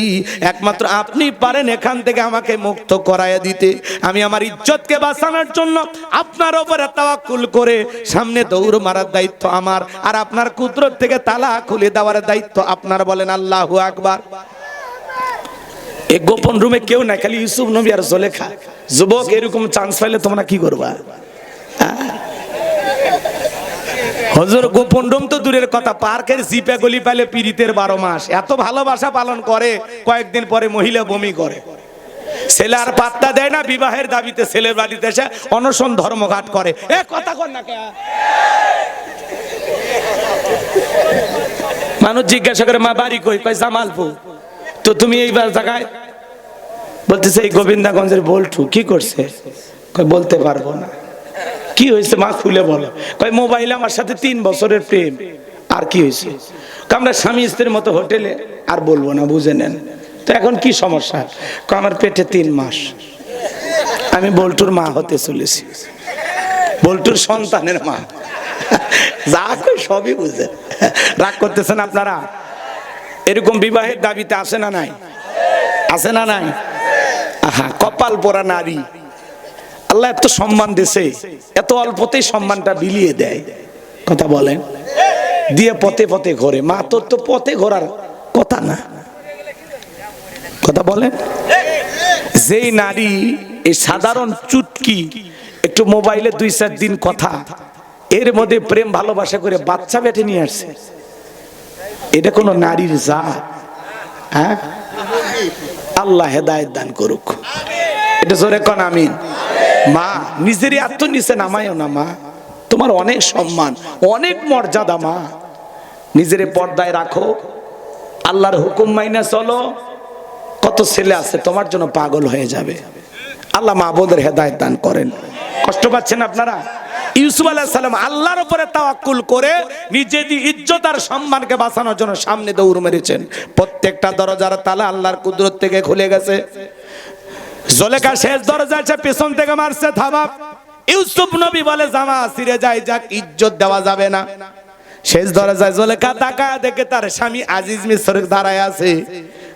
একমাত্র আপনি পারেন এখান থেকে আমাকে মুক্ত করায় দিতে। আমি আমার ইজ্জতকে বাঁচানোর জন্য আপনার উপরে তাওয়াক্কুল করে সামনে দৌড় মারার দায়িত্ব আমার, আর আপনার কুদরত থেকে তালা খুলে দেওয়ার দায়িত্ব আপনার। বলেন আল্লাহু আকবার। এই গোপন রুমে কেউ না, খালি ইউসুফ নবী আর জুলেখা। যুবক এরকম চান্স পাইলে তোমরা কি করবা? হুজুর গোপন রুম তো দূরের কথা, পার্কের জিপে গলি পাইলে পীড়িতের 12 মাস। এত ভালোবাসা পালন করে, কয়েকদিন পরে মহিলা বমি করে। ছেলে আর পাত্তা দেয় না, বিবাহের দাবিতে ছেলের বাড়িতে এসে অনশন ধর্মঘাট করে। এ কথা কর না কে? মানুষ জিজ্ঞাসা করে মা বাড়ি কই? কয় জামালপুর। তো তুমি এই জায়গায়? বলতেছে এই গোবিন্দাগঞ্জের বল্টু। কি করছে? কয় বলতে পারবো না। কি হয়েছে মা খুলে বলো। কয় মোবাইলে আমার সাথে 3 বছরের প্রেম। আর কি হয়েছে? আমরা স্বামী স্ত্রীর মতো হোটেলে, আর বলবো না, বুঝে নেন। তো এখন কি সমস্যা? আমার পেটে 3 মাস, আমি বল্টুর মা হতে চলেছি, বল্টুর সন্তানের মা। যা কই সবই বুঝে। রাগ করতেছেন আপনারা? এরকম বিবাহের দাবিতে আসে না নাই? আসে না নাই? আহা, কপাল পোড়া নারী। আল্লাহ এত সম্মান দিয়েছে, এত অল্পতেই সম্মানটা বিলিয়ে দেয়। কথা বলেন? দিয়ে পথে পথে ঘোরে। মা তোর তো পথে ঘোরার কথা না। কথা বলেন? যেই নারী এই সাধারণ চুটকি একটু মোবাইলে 2-4 দিন কথা, এর মধ্যে প্রেম ভালোবাসা করে বাচ্চা বেটে নিয়ে আসছে, এটা কোন নারীর জাত? হ্যাঁ, আল্লাহ হেদায়েত দান করুক। এটা জোরে কোন আমিন। মা নিজেরই আত্ম নিচে নামায়ও না। মা তোমার অনেক সম্মান, অনেক মর্যাদা। মা নিজের পর্দায় রাখো, আল্লাহর হুকুম মাইনা চলো, কত ছেলে আছে তোমার জন্য পাগল হয়ে যাবে। আল্লাহ মাবুদের হেদায়েত দান করেন। কষ্ট পাচ্ছেন আপনারা? ইউসুফ আলাইহিস সালাম আল্লাহর উপরে তাওয়াক্কুল করে নিজের ইজ্জত আর সম্মানকে বাঁচানোর জন্য সামনে দৌড় মেরেছেন। প্রত্যেকটা দরজার তালা আল্লাহর কুদরত থেকে খুলে গেছে। জুলেখা শেষ দরজাটা পেছন থেকে মারছে থাবা। ইউসুফ নবী বলে জামা ছিঁড়ে যায়, যাক ইজ্জত দেওয়া যাবে না। শেষ দরজায় জুলেখা তাকায় দেখে তার স্বামী আজিজ মিসর দাঁড়ায় আছে।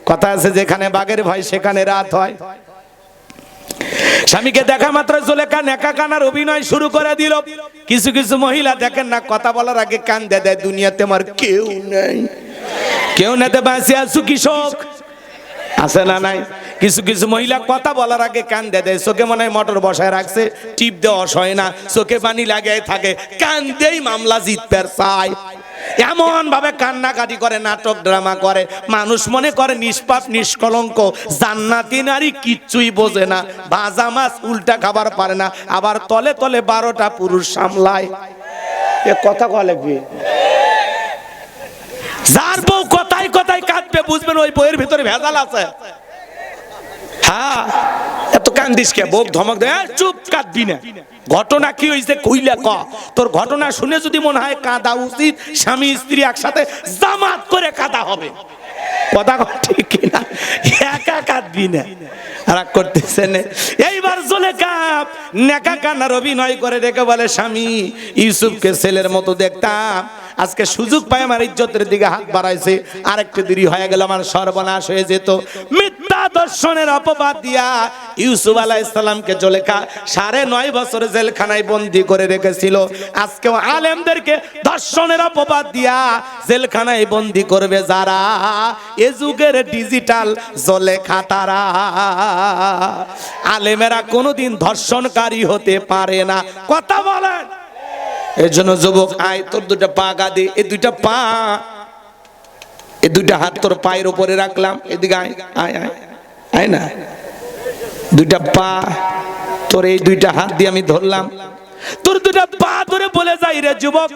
কথা আছে যেখানে বাঘের ভয় সেখানে রাত হয়। স্বামীকে দেখা মাত্র জুলেখা নেকা কানার অভিনয় শুরু করে দিল। কিছু কিছু মহিলা দেখেন না, কথা বলার আগে কান দিয়ে দেয়, দুনিয়াতে আমার কেউ নাই, কেউ নেতে বাঁচে আছো কৃষক আছে না নাই। কিছু কিছু মহিলা কথা বলার আগে কান দিয়ে দেয়, চোখে মনে হয় মোটর বসায় রাখছে, টিপ দেওয়া হয় না, চোখে পানি লাগিয়ে থাকে, কান দেই মামলা জিততে চায়। এমন ভাবে কান্নাকাটি করে, নাটক ড্রামা করে, মানুষ মনে করে নিষ্পাপ নিষ্কলঙ্ক জান্নাতি নারী, কিচ্ছুই বোঝে না। ভাজা মাছ উল্টা খাবার পারে না, আবার তলে তলে 12টা পুরুষ সামলায়। এ কথা বলে কি? যার বউ কথায় কথায় কাঁদবে বুঝবেন ওই বইয়ের ভিতরে ভেজাল আছে। হ্যাঁ, এত কান্দিস কে? বউ ধমক দেয়, চুপ, কাঁদবি না। ঘটনা কি হয়েছে কইলা ক। তোর ঘটনা শুনে যদি মনে হয় কাঁদা উচিত, স্বামী স্ত্রী একসাথে জামাত করে কাঁদা হবে। কথা ঠিক কিনা? একা কাঁদবি না, রাগ করতেছেন। এইবার জুলেখা নেকা কান্নার অভিনয় করে রেখে বলে, স্বামী ইউসুফকে ছেলের মতো দেখতাম, আজকে সুযোগ পাই আমার ইজ্জতের দিকে হাত বাড়াইছে, আরেকটু দেরি হয়ে গেল আমার সর্বনাশ হয়ে যেত। মিথ্যা দর্শনের অপবাদ দিয়া ইউসুফ আলাইহিস সালামকে জুলেখা 9.5 বছর জেলখানায় বন্দী করে রেখেছিল। আজকেও আলেমদেরকে দর্শনের অপবাদ দিয়া জেলখানায় বন্দী করবে যারা, এ যুগের ডিজিটাল জুলেখা তারা। আলেমেরা কোনোদিন ধর্ষণকারী হতে পারে না। কথা বলেন। এর জন্য যুবক, আয় তোর 2টা পা গাদে, এই 2টা পা, এই 2টা হাত তোর পায়ের উপরে রাখলাম, এদিকে আয়, আয় আয় আয় না, 2টা পা তোর, এই 2টা হাত দিয়ে আমি ধরলাম, তোর 2টা পা ধরে বলে যাই, রে যুবক,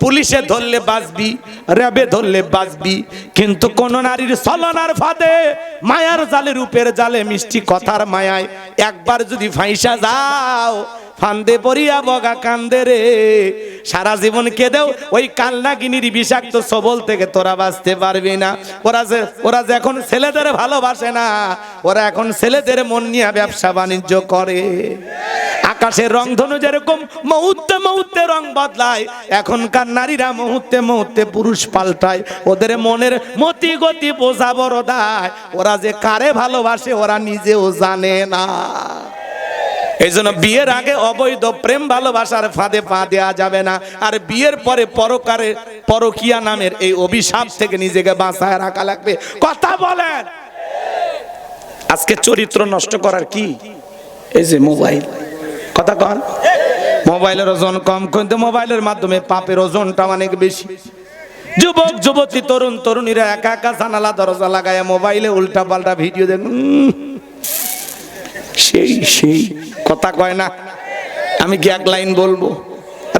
পুলিশে ধরলে বাঁচবি, র্যাবে ধরলে বাঁচবি, কিন্তু কোন নারীর ছলনার ফাঁদে, মায়ার জালে, রূপের জালে, মিষ্টি কথার মায়ায় একবার যদি ফাঁসা যাও, ফান্দে পড়িয়া বগা কান্দে রে, সারা জীবন কেঁদেও ওই কালনাগিনীর বিষাক্ত সবল থেকে তোরা বাঁচতে পারবি না। ওরা যে এখন ছেলেদের ভালোবাসে না, ওরা এখন ছেলেদের মন নিয়ে ব্যবসা বাণিজ্য করে। আকাশের রংধনু যেরকম মুহূর্তে মুহূর্তে রং বদলায়, এখনকার নারীরা মুহূর্তে মুহূর্তে পুরুষ পাল্টায়। ওদের মনের মতি গতি বোঝা বড় দায়, ওরা যে কারে ভালোবাসে ওরা নিজেও জানে না। এই জন্য বিয়ের আগে অবৈধ প্রেম ভালোবাসার ফাঁদে পা দেওয়া যাবে না। আর বিয়ের পরে পরকিয়া নামের এই অভিশাপ থেকে নিজেকে বাঁচায় রাখা লাগবে। কথা বলেন। আজকে চরিত্র নষ্ট করার কি? এই যে মোবাইল। কথা কন। মোবাইলের ওজন কম, কিন্তু মোবাইলের মাধ্যমে পাপের ওজনটা অনেক বেশি। যুবক যুবতী তরুণ তরুণীরা একা একা জানালা দরজা লাগায় মোবাইলে উল্টা পাল্টা ভিডিও দেখুন, সেই কথা কয় না। আমি কি 1 লাইন বলবো?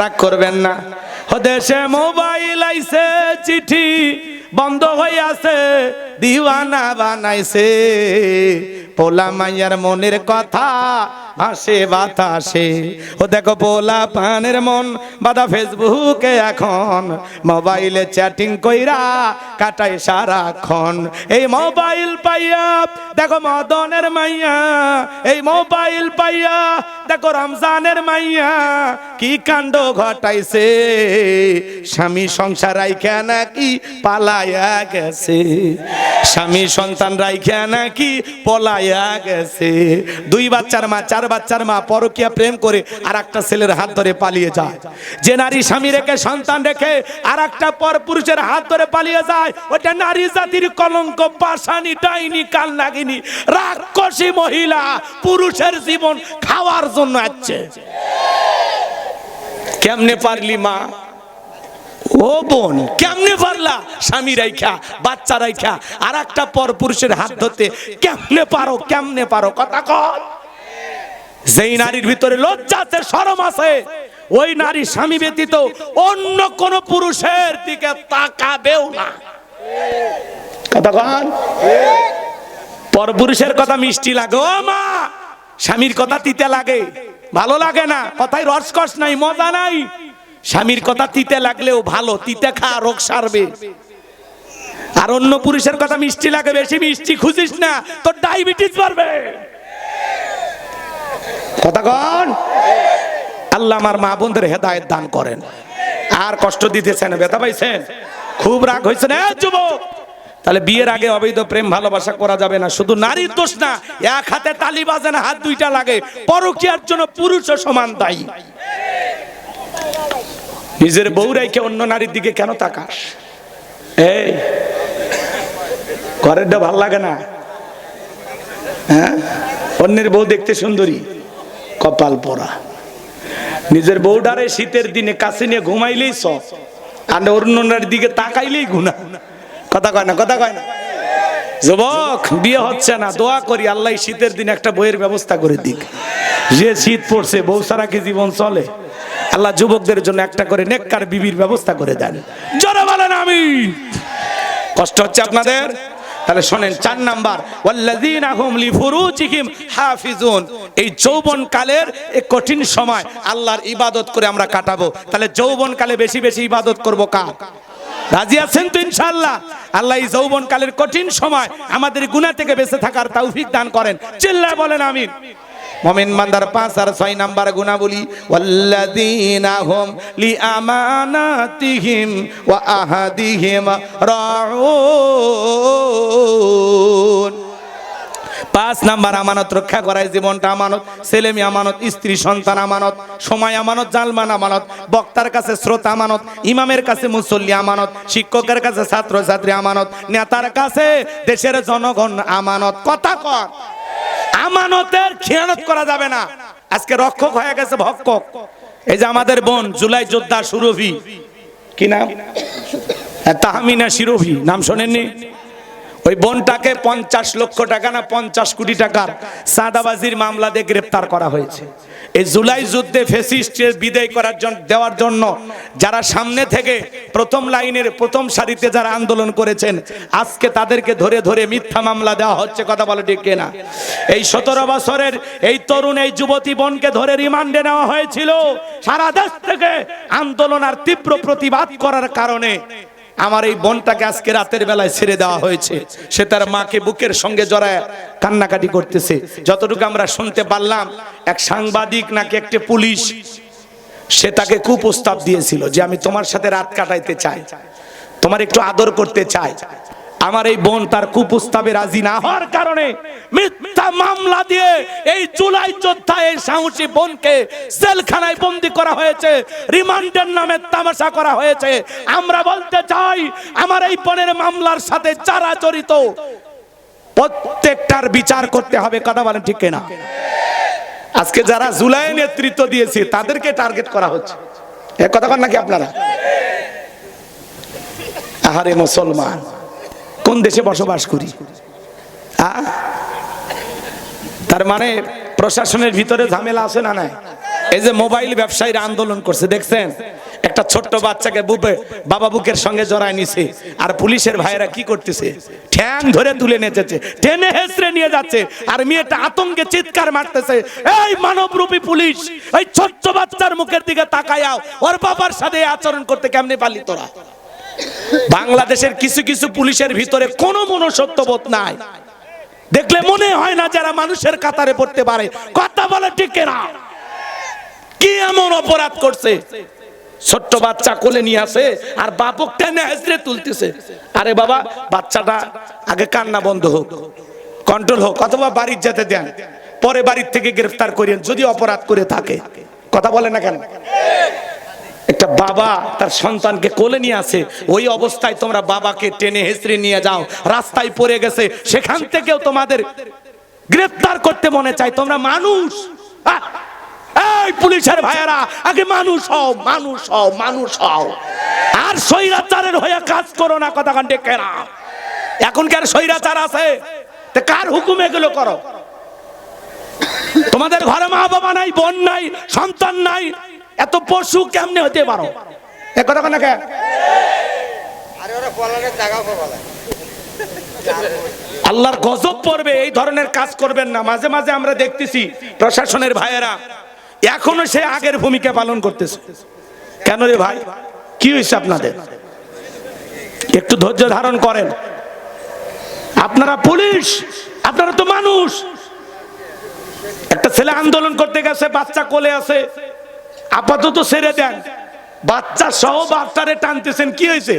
রাগ করবেন না। দেশে মোবাইল আইছে, চিঠি বন্ধ হয়ে আছে, দিওয়ানা বানাইছে, পোলা মাইয়ার মনের কথা ভাসে বাতাসে। ও দেখো পোলা পানের মন বাদা ফেসবুকে এখন, মোবাইলে চ্যাটিং কইরা কাটায় সারাক্ষণ। এই মোবাইল পাইয়া দেখো মদনের মাইয়া, এই মোবাইল পাইয়া দেখো রমজানের মাইয়া কি কাণ্ড ঘটাইছে। স্বামী সংসার রাইখা নাকি পালাইয়া গেছে, স্বামী সন্তান রাইখা নাকি পলাইয়া গেছে। 2 বাচ্চার মা, 4 বাচ্চার মা পরকীয়া প্রেম করে আর একটা ছেলের হাত ধরে পালিয়ে যায়। যে নারী স্বামী রেখে সন্তান রেখে আর একটা পর পুরুষের হাত ধরে পালিয়ে যায়, ওটা নারী জাতির কলঙ্ক, পাশানি, ডাইনি, কালনাগিনী, রাক্ষসী মহিলা, পুরুষের জীবন খাওয়ার জন্য আসছে। কেমনে পারলি মা? ও বোন, কেমনে পারলা স্বামী রাইখা বাচ্চা রাইখা আর একটা পর পুরুষের হাত ধরতে? কেমনে পারো, কেমনে পারো? কথা কর। যেই নারীর ভিতরে লজ্জা আছে, শরম আছে, ওই নারী স্বামী ব্যতীত অন্য কোন পুরুষের দিকে তাকাবেও না। কতক্ষণ? পরপুরুষের কথা মিষ্টি লাগে ও মা, স্বামীর কথা তিতে লাগে, ভালো লাগে না, কথায় রসকস নাই, মজা নাই। স্বামীর কথা তিতে লাগলেও ভালো, তিতে খা, রোগ সারবে। আর অন্য পুরুষের কথা মিষ্টি লাগে, বেশি মিষ্টি খুঁজিস না, তোর ডায়াবেটিস বাড়বে। কতক্ষণ? আল্লাহ আমার মা বোনদের হেদায়েত দান করেন। আর কষ্ট দিতেছেন, ব্যথা পাইছেন, খুব রাগ হয়েছে না যুবক? তাহলে বিয়ের আগে অবৈধ প্রেম ভালোবাসা করা যাবে না। শুধু নারীর দোষ না, এক হাতে তালি বাজে না, হাত দুইটা লাগে। পরকীয়ার জন্য পুরুষও সমান দায়ী। নিজের বউ রেখে অন্য নারীর দিকে কেন তাকাস? এই ঘরেরটা ভাল লাগে না? হ্যাঁ, অন্যের বউ দেখতে সুন্দরী, কপাল পোড়া। নিজের বউডারে শীতের দিনে কাছে নিয়ে ঘুমাইলেই সব, আর অন্য নারীর দিকে তাকাইলেই গুনাহ। কথা কয় না? কথা কয় না? যুবক, বিয়ে হচ্ছে না, দোয়া করি আল্লাহ শীতের দিনে একটা বইয়ের ব্যবস্থা করে দিক। যে শীত পড়ছে, বউ ছাড়া কি জীবন চলে? আল্লাহ যুবকদের জন্য একটা করে নেককার বিবির ব্যবস্থা করে দেন। জোরে বলেন আমিন। কষ্ট হচ্ছে আপনাদের? তাহলে শোনেন, 4 নাম্বার, ওয়াল্লাযীনা হুম লিফুরুজিহিম হাফিজুন। এই যৌবন কালের এই কঠিন সময় আল্লাহর ইবাদত করে আমরা কাটাবো। তাহলে যৌবন কালে বেশি বেশি ইবাদত করব কার? রাজি আছেন তো ইনশাআল্লাহ? আল্লাহ এই যৌবন কালের কঠিন সময় আমাদের গুনাহ থেকে বেঁচে থাকার তৌফিক দান করেন। চিল্লায় বলেন আমিন। মুমিন বান্দার 5 আর 6 নাম্বার গুনাহ বলি, ওয়াল্লাযীনা হুম লিআমানাতিহিম ওয়া আহাদিহিম রাউন। 5 নাম্বার আমানত রক্ষা করাই। জীবনটা আমানত, ছেলে মেয়ে আমানত, স্ত্রী সন্তান আমানত, সময় আমানত, জালমান আমানত, বক্তার কাছে শ্রোতা আমানত, ইমামের কাছে মুসল্লি আমানত, শিক্ষকের কাছে ছাত্র ছাত্রী আমানত, নেতার কাছে দেশের জনগণ আমানত। কথা কর, আমানতের খেয়ানত করা যাবে না। আজকে রক্ষক হয়ে গেছে ভক্ষক। এই যে আমাদের বোন জুলাই যোদ্ধা সুরভি, কি নাম? তাহমিনা শিরোভি, নাম শোনেননি? ওই বোনটাকে 50 লক্ষ টাকা না 50 কোটি টাকার চাঁদাবাজির মামলা দিয়ে গ্রেফতার করা হয়েছে। এই জুলাই যুদ্ধে ফ্যাসিস্টদের বিদায় করার জন্য, দেওয়ার জন্য যারা সামনে থেকে প্রথম লাইনের প্রথম সারিতে যারা আন্দোলন করেছেন, আজকে তাদেরকে ধরে ধরে মিথ্যা মামলা দেওয়া হচ্ছে। কথা বলে ঠিক কিনা? এই 17 বছরের এই তরুণ, এই যুবতী বোনকে ধরে রিমান্ডে নেওয়া হয়েছিল। সারা দেশ থেকে আন্দোলন আর তীব্র প্রতিবাদ করার কারণে আমার এই বোনটাকে আজকে রাতের বেলায় ছেড়ে দেওয়া হয়েছে। সে তার মাকে বুকের সঙ্গে জড়ায় কান্নাকাটি করতেছে। যতটুকু আমরা শুনতে পারলাম, এক সাংবাদিক নাকি একটা পুলিশ, সে তাকে কুপ্রস্তাব দিয়েছিল যে আমি তোমার সাথে রাত কাটাইতে চাই, তোমার একটু আদর করতে চাই। আমার এই বোন তার কুপ্রস্তাবে রাজি না হওয়ার কারণে মিথ্যা মামলা দিয়ে এই জুলাই যোদ্ধা, এই সাহসী বোনকে জেলখানায় বন্দী করা হয়েছে, রিমান্ডের নামে তামাশা করা হয়েছে। আমরা বলতে চাই, আমার এই বোনের মামলার সাথে যারা জড়িত প্রত্যেকটার বিচার করতে হবে। কথা বলেন ঠিক কিনা? আজকে যারা জুলাই নেতৃত্ব দিয়েছে তাদেরকে টার্গেট করা হচ্ছে। এ কথা বলেন নাকি আপনারা? আহারে মুসলমান, কোন দেশে বসবাস করি? তার মানে প্রশাসনের ভিতরে ঝামেলা আছে না? নাই। এই যে মোবাইল ব্যবসায়ীরা আন্দোলন করছে, দেখছেন? একটা ছোট্ট বাচ্চাকে বাবা বুকের সঙ্গে জড়ায় নিছে, আর পুলিশের ভাইয়েরা কি করতেছে? ঠ্যাং ধরে তুলে নেচেছে, টেনে হেসড়ে নিয়ে যাচ্ছে, আর মেয়েটা আতঙ্কে চিৎকার মারতেছে, এই মানবরূপী পুলিশ, এই ছোট্ট বাচ্চার মুখের দিকে তাকায়াও, ওর বাবার সাথে আচরণ করতে কেমনে পারলি তোরা? বাংলাদেশের কিছু কিছু পুলিশের ভিতরে কোনো মনুষ্যত্ববোধ নাই। দেখলে মনে হয় না যারা মানুষের কাতারে পড়তে পারে। কথা বলে ঠিক না? কি এমন অপরাধ করছে? ছোট্ট বাচ্চা কোলে নিয়ে আসে আর বাপক টেনে হেসড়ে তুলতেছে। আরে বাবা, বাচ্চাটা আগে কান্না বন্ধ হোক, কন্ট্রোল হোক, অথবা বাড়ির যেতে দেন, পরে বাড়ির থেকে গ্রেফতার করেন যদি অপরাধ করে থাকে। কথা বলে না কেন? একটা বাবা তার সন্তানকে কোলে নিয়ে আসে, ওই অবস্থায় তোমরা বাবাকে টেনে হেসড়ে নিয়ে যাও, রাস্তায় পড়ে গেছে, সেখান থেকেও তোমাদের গ্রেফতার করতে মনে চাই। তোমরা মানুষ? এই পুলিশের ভাইয়েরা, আগে মানুষ হও, মানুষ হও, মানুষ হও, আর স্বৈরাচারের হয়ে কাজ করো না। কথা কান ঠিক না? এখনকার স্বৈরাচার আছে, কার হুকুমে এগুলো করো? তোমাদের ঘরে মা বাবা নাই, বোন নাই, সন্তান নাই, এত পশু কেমনে হতে পারো? এক কথা কেন? আল্লাহর গজব পড়বে, এই ধরনের কাজ করবেন না। মাঝে মাঝে আমরা দেখতেছি প্রশাসনের ভাইয়েরা এখনো সে আগের ভূমিকা পালন করতেছে। কেন রে ভাই, কি হয়েছে আপনাদের? একটু ধৈর্য ধারণ করেন। আপনারা পুলিশ, আপনারা তো মানুষ। একটা ছেলে আন্দোলন করতে গেছে, বাচ্চা কোলে আছে, আপাতত ছেড়ে দেন, বাচ্চা সহ বাচ্চারে টানতেছেন, কি হয়েছে?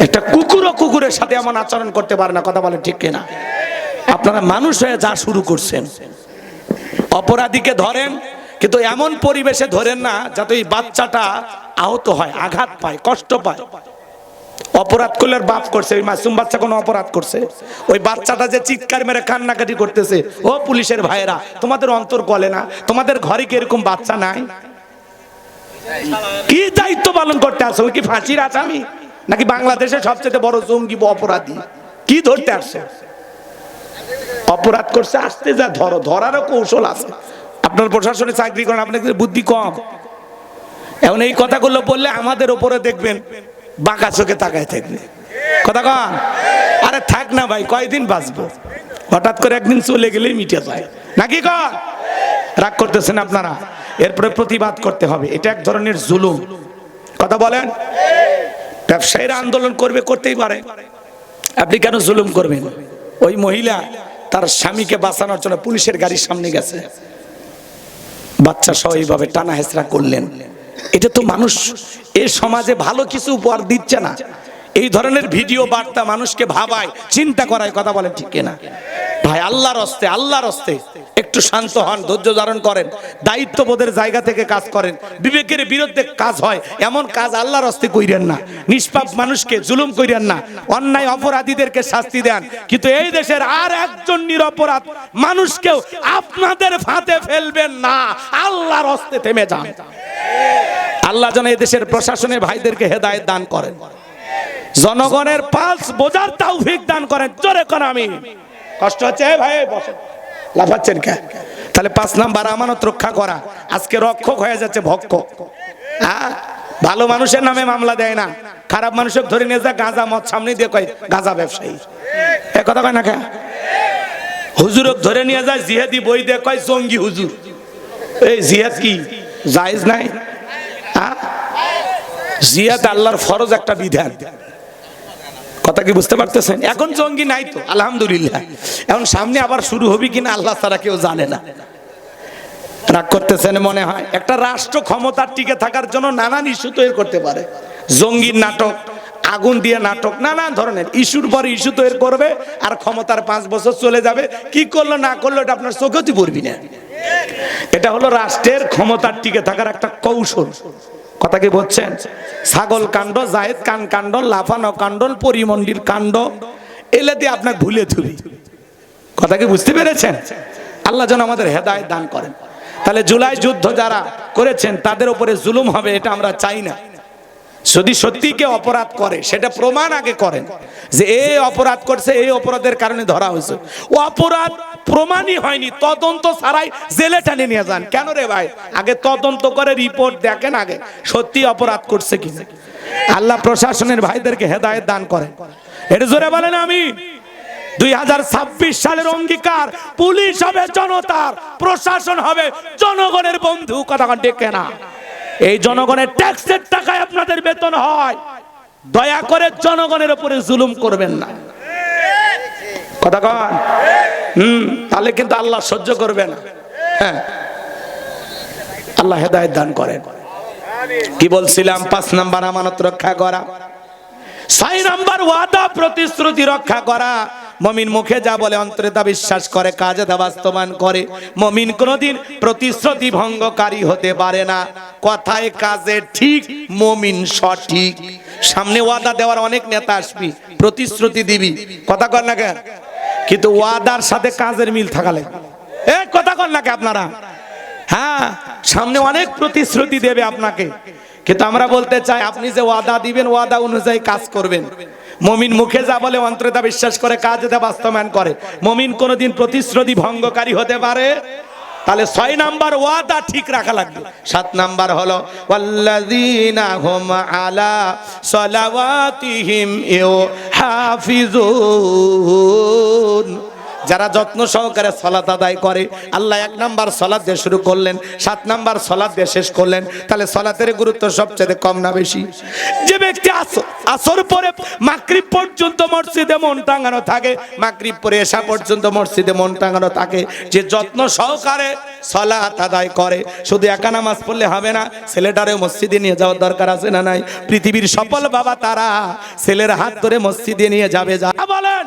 একটা কুকুরও কুকুরের সাথে এমন আচরণ করতে পারে না, কথা বলেন ঠিক কিনা? আপনারা মানুষ হয়ে যা শুরু করছেন। অপরাধীকে ধরেন, কিন্তু এমন পরিবেশে ধরেন না যাতে ওই বাচ্চাটা আহত হয়, আঘাত পায়, কষ্ট পায়। অপরাধ করলে বাপ করছে, ওই মাসুম বাচ্চা কোনো অপরাধ করছে? ওই বাচ্চাটা যে চিৎকার মেরে কান্নাকাটি করতেছে, ও পুলিশের ভাইয়েরা, তোমাদের অন্তর গলে না? তোমাদের ঘরে কি এরকম বাচ্চা নাই? কি দায়িত্ব পালন করতে আসো? ওই কি ফাঁসির আসামি নাকি বাংলাদেশের সবচেয়ে বড় জঙ্গি অপরাধী? কি ধরতে আসছে? অপরাধ করছে, আসতে যা ধরো, ধরারও কৌশল আছে। আপনার প্রশাসনে চাকরি করেন, আপনাদের বুদ্ধি কম। এখন এই কথাগুলো বললে আমাদের উপরে দেখবেন বাঁকা চোখে তাকায় থাকবে, কথা কন। আরে থাক না ভাই, কয়দিন বাঁচবো? হঠাৎ করে একদিন চলে গেলেই মিটে যায়, নাকি কন? রাগ করতেছেন আপনারা? এরপরে প্রতিবাদ করতে হবে, এটা এক ধরনের জুলুম, কথা বলেন। ব্যবসায়ীরা আন্দোলন করবে, করতেই পারে, আপনি কেন জুলুম করবেন? ওই মহিলা তার স্বামীকে বাঁচানোর জন্য পুলিশের গাড়ির সামনে গেছে, বাচ্চা সহ এইভাবে টানা হেঁচড়া করলেন। এটা তো মানুষ এই সমাজে ভালো কিছু উপহার দিচ্ছে না। এই ধরনের ভিডিও বার্তা মানুষকে ভাবায়, চিন্তা করায়, কথা বলেন ঠিক কিনা ভাই? আল্লাহর হস্তে, আল্লাহর হস্তে একটু শান্ত হন, ধৈর্য ধারণ করেন, দায়িত্ববোধের জায়গা থেকে কাজ করেন। বিবেকের বিরুদ্ধে কাজ হয় এমন কাজ আল্লাহর হস্তে কইরেন না। নিষ্পাপ মানুষকে জুলুম কইরেন না, অন্যায় অপরাধীদেরকে শাস্তি দেন, কিন্তু এই দেশের আর একজন নিরপরাধ মানুষকেও আপনাদের ফাঁদে ফেলবেন না। আল্লাহর হস্তে থেমে যান। আল্লাহ যেন এই দেশের প্রশাসনের ভাইদেরকে হেদায়েত দান করেন, জনগণের পালস বোঝার তৌফিক দান করেন। জোরে কোন আমিন। কষ্ট হচ্ছে ভাই? বসেন, লাফাচ্ছেন কেন? তাহলে 5 নাম্বার আমানত রক্ষা করা, আজকে রক্ষক হয়ে যাচ্ছে ভক্ষক। ভালো মানুষের নামে মামলা দেয় না, খারাপ মানুষকে ধরে নিয়ে যায়, গাঁজা মদ সামনে দিয়ে কয় গাঁজা ব্যবসায়ী, এ কথা কয় না কে? হুজুরক ধরে নিয়ে যায়, জিহাদি বই দিয়ে কয় জঙ্গি হুজুর। এই জিহাদ কি জায়েজ নাই? জিহাদ আল্লাহর ফরজ একটা বিধান, কথা কি বুঝতে পারতেছেন? এখন জঙ্গি নাই তো আলহামদুলিল্লাহ, এখন সামনে আবার শুরু হবে কিনা আল্লাহ ছাড়া কেউ জানে না। রাগ করতেছেন মনে হয়? একটা রাষ্ট্র ক্ষমতার টিকে থাকার জন্য নানান ইস্যু তৈরি করতে পারে, জঙ্গির নাটক, আগুন দিয়ে নাটক, নানান ধরনের ইস্যুর পর ইস্যু তৈরি করবে, আর ক্ষমতার 5 বছর চলে যাবে। কি করলো না করলো এটা আপনার চোখেও পড়বি না। এটা হলো রাষ্ট্রের ক্ষমতার টিকে থাকার একটা কৌশল, কথা কি বলছেন? ছাগল কাণ্ড, জায়েদ কান কাণ্ড, লাফানো কাণ্ড, পরিমন্ডির কাণ্ড, এলে দিয়ে আপনাকে ভুলে থুলি, কথা কি বুঝতে পেরেছেন? আল্লাহ যেন আমাদের হেদায়েত দান করেন। তাহলে জুলাই যুদ্ধ যারা করেছেন তাদের উপরে জুলুম হবে, এটা আমরা চাই না। যদি সত্যি কেউ অপরাধ করে সেটা প্রমাণ আগে করেন, যে এই অপরাধ করছে, এই অপরাধের কারণে ধরা হয়েছে। ও অপরাধ প্রমাণই হয়নি, তদন্ত ছাড়াই জেলে টানে নিয়ে যান। কেন রে ভাই? আগে তদন্ত করে রিপোর্ট দেখেন আগে সত্যি অপরাধ করছে কিনা। আল্লাহ প্রশাসনের ভাইদেরকে হেদায়েত দান করেন। এটা জোরে বলেন আমিন। 2026 সালের অঙ্গীকার, পুলিশ হবে জনতার, প্রশাসন হবে জনগণের বন্ধু, কথা ঠিক না? এই জনগণের ট্যাক্সের টাকায় আপনাদের বেতন হয়, দয়া করে জনগণের উপরে জুলুম করবেন না, কথা কন। তাহলে কিন্তু আল্লাহ সহ্য করবে না। হ্যাঁ, আল্লাহ হেদায়েত দান করেন। কি বলছিলাম? 5 নাম্বার আমানত রক্ষা করা। 6 নাম্বার ওয়াদা প্রতিশ্রুতি রক্ষা করা। মুমিন মুখে যা বলে অন্তরে তা বিশ্বাস করে, কাজে তা বাস্তবায়ন করে। মুমিন কোনদিন প্রতিশ্রুতি ভঙ্গকারী হতে পারে না। কথায় কাজে ঠিক মুমিন সঠিক। সামনে ওয়াদা দেওয়ার অনেক নেতা আসবি, প্রতিশ্রুতি দিবি, কথা কর না কেন? কিন্তু ওয়াদার সাথে কাজের মিল থাকা লাগবে, কথা কর না কে আপনারা? হ্যাঁ, সামনে অনেক প্রতিশ্রুতি দেবে আপনাকে, কিন্তু আমরা বলতে চাই আপনি যে ওয়াদা দিবেন ওয়াদা অনুযায়ী কাজ করবেন। মুমিন মুখে যা বলে অন্তরে তা বিশ্বাস করে, কাজে তা বাস্তবায়ন করে। মুমিন কোনদিন প্রতিশ্রুতি ভঙ্গকারী হতে পারে তাহলে 6 নাম্বার ওয়াদা ঠিক রাখা লাগবে। 7 নাম্বার হলো ওয়াল্লাযীনা হুম আলা সালাওয়াতিহিম ইউহাফিজুন, যারা যত্ন সহকারে সালাত আদায় করে। আল্লাহ 1 নাম্বার সালাত দিয়ে শুরু করলেন, 7 নাম্বার সালাত দিয়ে শেষ করলেন। তাহলে সালাতের গুরুত্ব সবচেয়ে কম না বেশি? যে ব্যক্তি আসর পরে মাগরিব পর্যন্ত মসজিদে মন টাঙানো থাকে, মাগরিব পরে এশা পর্যন্ত মসজিদে মন টাঙানো থাকে, যে যত্ন সহকারে সালাত আদায় করে, শুধু একা নামাজ পড়লে হবে না, ছেলেটারেও মসজিদে নিয়ে যাওয়ার দরকার আছে না নাই? পৃথিবীর সফল বাবা তারা ছেলের হাত ধরে মসজিদে নিয়ে যাবে। যা বলেন,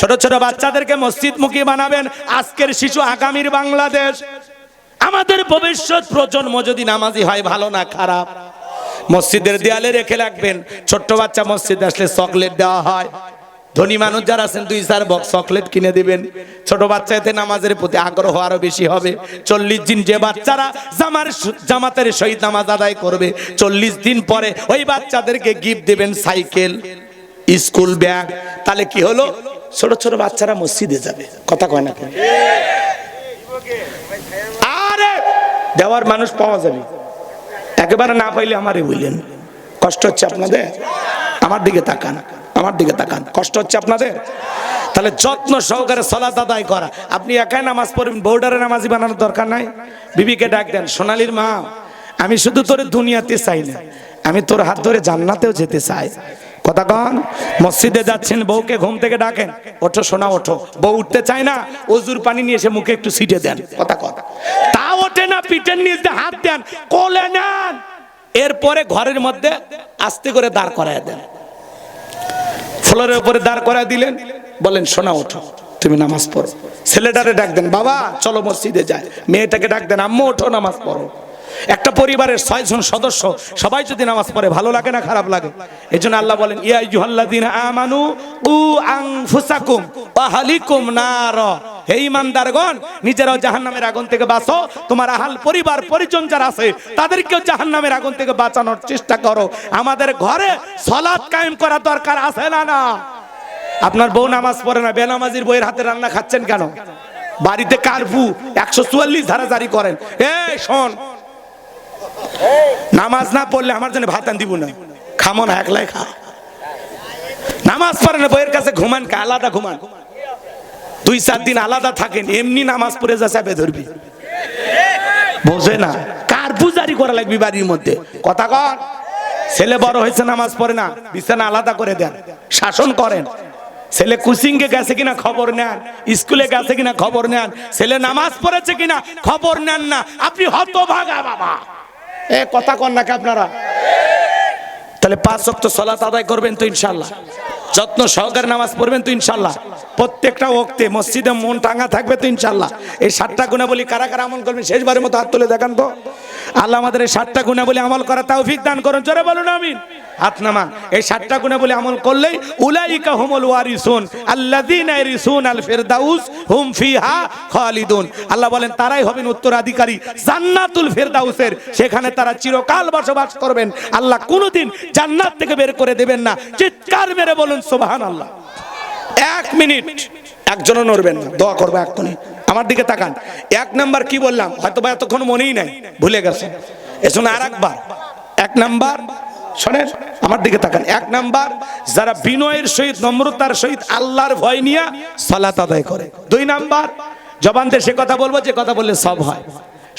ছোট ছোট বাচ্চাদেরকে মসজিদমুখী বানাবেন। আজকের শিশু আগামীর বাংলাদেশ। আমাদের ভবিষ্যৎ প্রজন্ম যদি নামাজি হয়, ভালো না খারাপ? মসজিদের দেয়ালে রেখে রাখবেন, ছোট্ট বাচ্চা মসজিদে আসলে চকলেট দেওয়া হয়। ধনী মানুষ যারা আছেন 2-4 বক্স চকলেট কিনে দিবেন। ছোট বাচ্চা এতে নামাজের প্রতি আগ্রহ আরো বেশি হবে। 40 দিন যে বাচ্চারা জামাতের সহিত নামাজ আদায় করবে, 40 দিন পরে ওই বাচ্চাদেরকে গিফট দিবেন সাইকেল, স্কুল ব্যাগ। তাহলে কি হলো? ছোট ছোট বাচ্চারা মসজিদে যাবে। কথা কয় না? আরে দেওয়ার মানুষ পাওয়া যাবে, একেবারে না পাইলে আমারে বললেন। কষ্ট হচ্ছে আপনাদের? আমার দিকে তাকান, আমার দিকে তাকান। কষ্ট হচ্ছে আপনাদের? তাহলে যত্ন সহকারে সালাত আদায় করা। আপনি একাই নামাজ পড়বেন, বউডারে নামাজি বানানোর দরকার নাই। বিবিকে ডাক দেন, সোনালীর মা, আমি শুধু তোরে দুনিয়াতে চাই না, আমি তোর হাত ধরে জান্নাতেও যেতে চাই। কথা কন? মসজিদে যাচ্ছেন, বউকে ঘুম থেকে ডাকেন, ওঠো সোনা ওঠো। বউ উঠতে চায় না, ওজুর পানি নিয়ে এসে মুখে একটু ছিটে দেন। কথা কথা তা ওঠে না, পিঠের নিচে হাত দেন, কোলে নেন। এরপরে ঘরের মধ্যে আস্তে করে দাঁড় করায় দেন, ফ্লোরের উপরে দাঁড় করায় দিলেন, বলেন সোনা ওঠো, তুমি নামাজ পড়ো। ছেলেটারে ডাক দেন, বাবা চলো মসজিদে যায়। মেয়েটাকে ডাক দেন, আম্মু ওঠো নামাজ পড়ো। একটা পরিবারের 6 জন সদস্য সবাই যদি নামাজ পড়ে, ভালো লাগে না খারাপ লাগে? এজন্য আল্লাহ বলেন, ইয়া আইয়ুহাল্লাযীনা আমানু কু আনফুসাকুম ওয়া আহলিকুম নার, হে ঈমানদারগণ, নিজেরাও জাহান্নামের আগুন থেকে বাঁচো, তোমার আহল পরিবার পরিজন যারা আছে তাদেরকেও জাহান্নামের আগুন থেকে বাঁচানোর চেষ্টা করো। আমাদের ঘরে সালাত কায়েম করা দরকার আছে না? না। আপনার বউ নামাজ পড়ে না, বেনামাজির বউয়ের হাতে রান্না খাচ্ছেন কেন? বাড়িতে কারফু 144 ধারা জারি করেন। এই শোন, নামাজ না পড়লে আমার জন্য ভাত আন দিব না, খামো না, একলাই খা। নামাজ পড়ে না, বইয়ের কাছে ঘুমান, আলাদা ঘুমান, 2-4 দিন আলাদা থাকেন, এমনি নামাজ পড়ে যা চাপে ধরবি। বোঝে না, কারফু জারি করা লাগবে বাড়ির মধ্যে। কথা কর। ছেলে বড় হয়েছে, নামাজ পড়ে না, বিছানা আলাদা করে দেন, শাসন করেন। ছেলে কোচিংয়ে গেছে কিনা খবর নেন, স্কুলে গেছে কিনা খবর নেন, ছেলে নামাজ পড়েছে কিনা খবর নেন না। আপনি হতভাগা বাবা। এ কথা কন নাকি আপনারা? তাহলে 5 ওয়াক্ত সালাত আদায় করবেন তো ইনশাআল্লাহ, যত্ন সহকারে নামাজ পড়বেন তো ইনশাআল্লাহ, প্রত্যেকটা ওয়াক্তে মসজিদে মন টাঙা থাকবে তো ইনশাআল্লাহ। এই 7টা গুণাবলী কারা কারা আমল করবেন শেষবারের মতো হাত তুলে দেখান তো। আল্লাহ আমাদের এই 7টা গুণাবলী আমল করা তৌফিক দান করুন, জোরে বলুন আমিন। হাত নামান। এই 7টা গুণাবলী আমল করলেই উলাইকা হুমুল ওয়ারিসুন আল্লাযীনা ইয়ারিসুনাল ফিরদাউস হুম ফিহা খালিদুন। আল্লাহ বলেন তারাই হবেন উত্তরাধিকারী জান্নাতুল ফিরদাউসের, সেখানে তারা চিরকাল বসবাস করবেন। আল্লাহ কোনোদিন জান্নাত থেকে বের করে দেবেন না। চিৎকার মেরে বলুন সুবহানাল্লাহ। 1 মিনিট একজনও নড়বেন না, দোয়া করবো এক্ষুনি। আমার দিকে তাকান। 1 নাম্বার কি বললাম হয়তো বা এতক্ষণ মনেই নাই, ভুলে গেছে। এজন্য আরেকবার 1 নাম্বার শোনেন, আমার দিকে তাকান। 1 নাম্বার, যারা বিনয়ের সহিত নম্রতার সহিত আল্লাহর ভয় নিয়ে সালাত আদায় করে। 2 নাম্বার, জবান দিয়ে সে কথা বলবো যে কথা বললে সব হয়।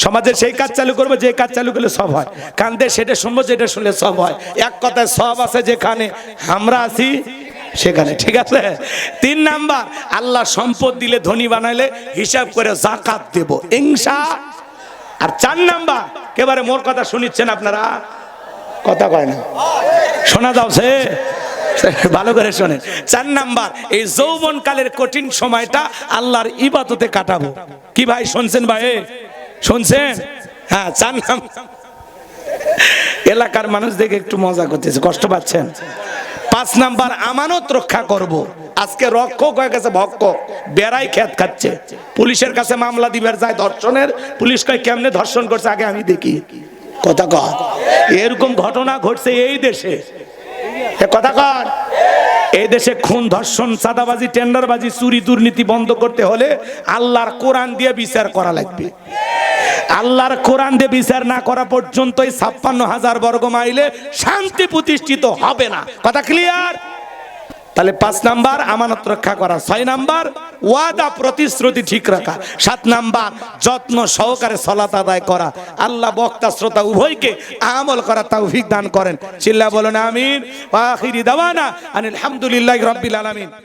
সমাজে সেই কাজ চালু করবো যে কাজ চালু করলে সব হয়। কান দিয়ে সেটা শুনবো যেটা শুনলে সব হয়। এক কথায় সব আছে যেখানে আমরা আছি সেখানে, ঠিক আছে? 3 নাম্বার, আল্লাহ সম্পদ দিলে ধনী বানাইলে হিসাব করে যাকাত দেব ইনশাআল্লাহ। আর 4 নাম্বার, একেবারে মোর কথা শুনিচ্ছেন আপনারা? কথা কয় না, শোনা যাচ্ছে? ভালো করে শোনেন। 4 নাম্বার, এই যৌবনকালের কঠিন সময়টা আল্লাহর ইবাদতে কাটাবো। কি ভাই শুনছেন? ভাই শুনছেন? হ্যাঁ, 4 নাম্বার। এলাকার মানুষ দেখে একটু মজা করতেছে, কষ্ট পাচ্ছেন? 5 নাম্বার, আমানত রক্ষা করব। আজকে রক্ষক হয়ে গেছে ভক্ষক, বেড়াই খেত খাচ্ছে। পুলিশের কাছে মামলা দিবার যায় ধর্ষণের, পুলিশ কয় কেমনে ধর্ষণ করছে আগে আমি দেখি। কথা কয়, এরকম ঘটনা ঘটছে এই দেশে। কথা কয়, এই দেশে খুন, ধর্ষণ, চাঁদাবাজি, টেন্ডারবাজি, চুরি, দুর্নীতি বন্ধ করতে হলে আল্লাহর কোরআন দিয়ে বিচার করা লাগবে। আল্লাহর কোরআন দিয়ে বিচার না করা পর্যন্তই 56,000 বর্গ মাইলে শান্তি প্রতিষ্ঠিত হবে না। কথা ক্লিয়ার? তাহলে 5 নাম্বার আমানত রক্ষা করা, 6 নাম্বার ওয়াদা প্রতিশ্রুতি ঠিক রাখা, 7 নাম্বার যত্ন সহকারে সালাত আদায় করা। আল্লাহ বক্তা শ্রোতা উভয়কে আমল করা তৌফিক দান করেন। চিল্লা বলেন আমিন। ওয়া আখিরি দাওয়ানা আনিল হামদুলিল্লাহি রাব্বিল আলামিন।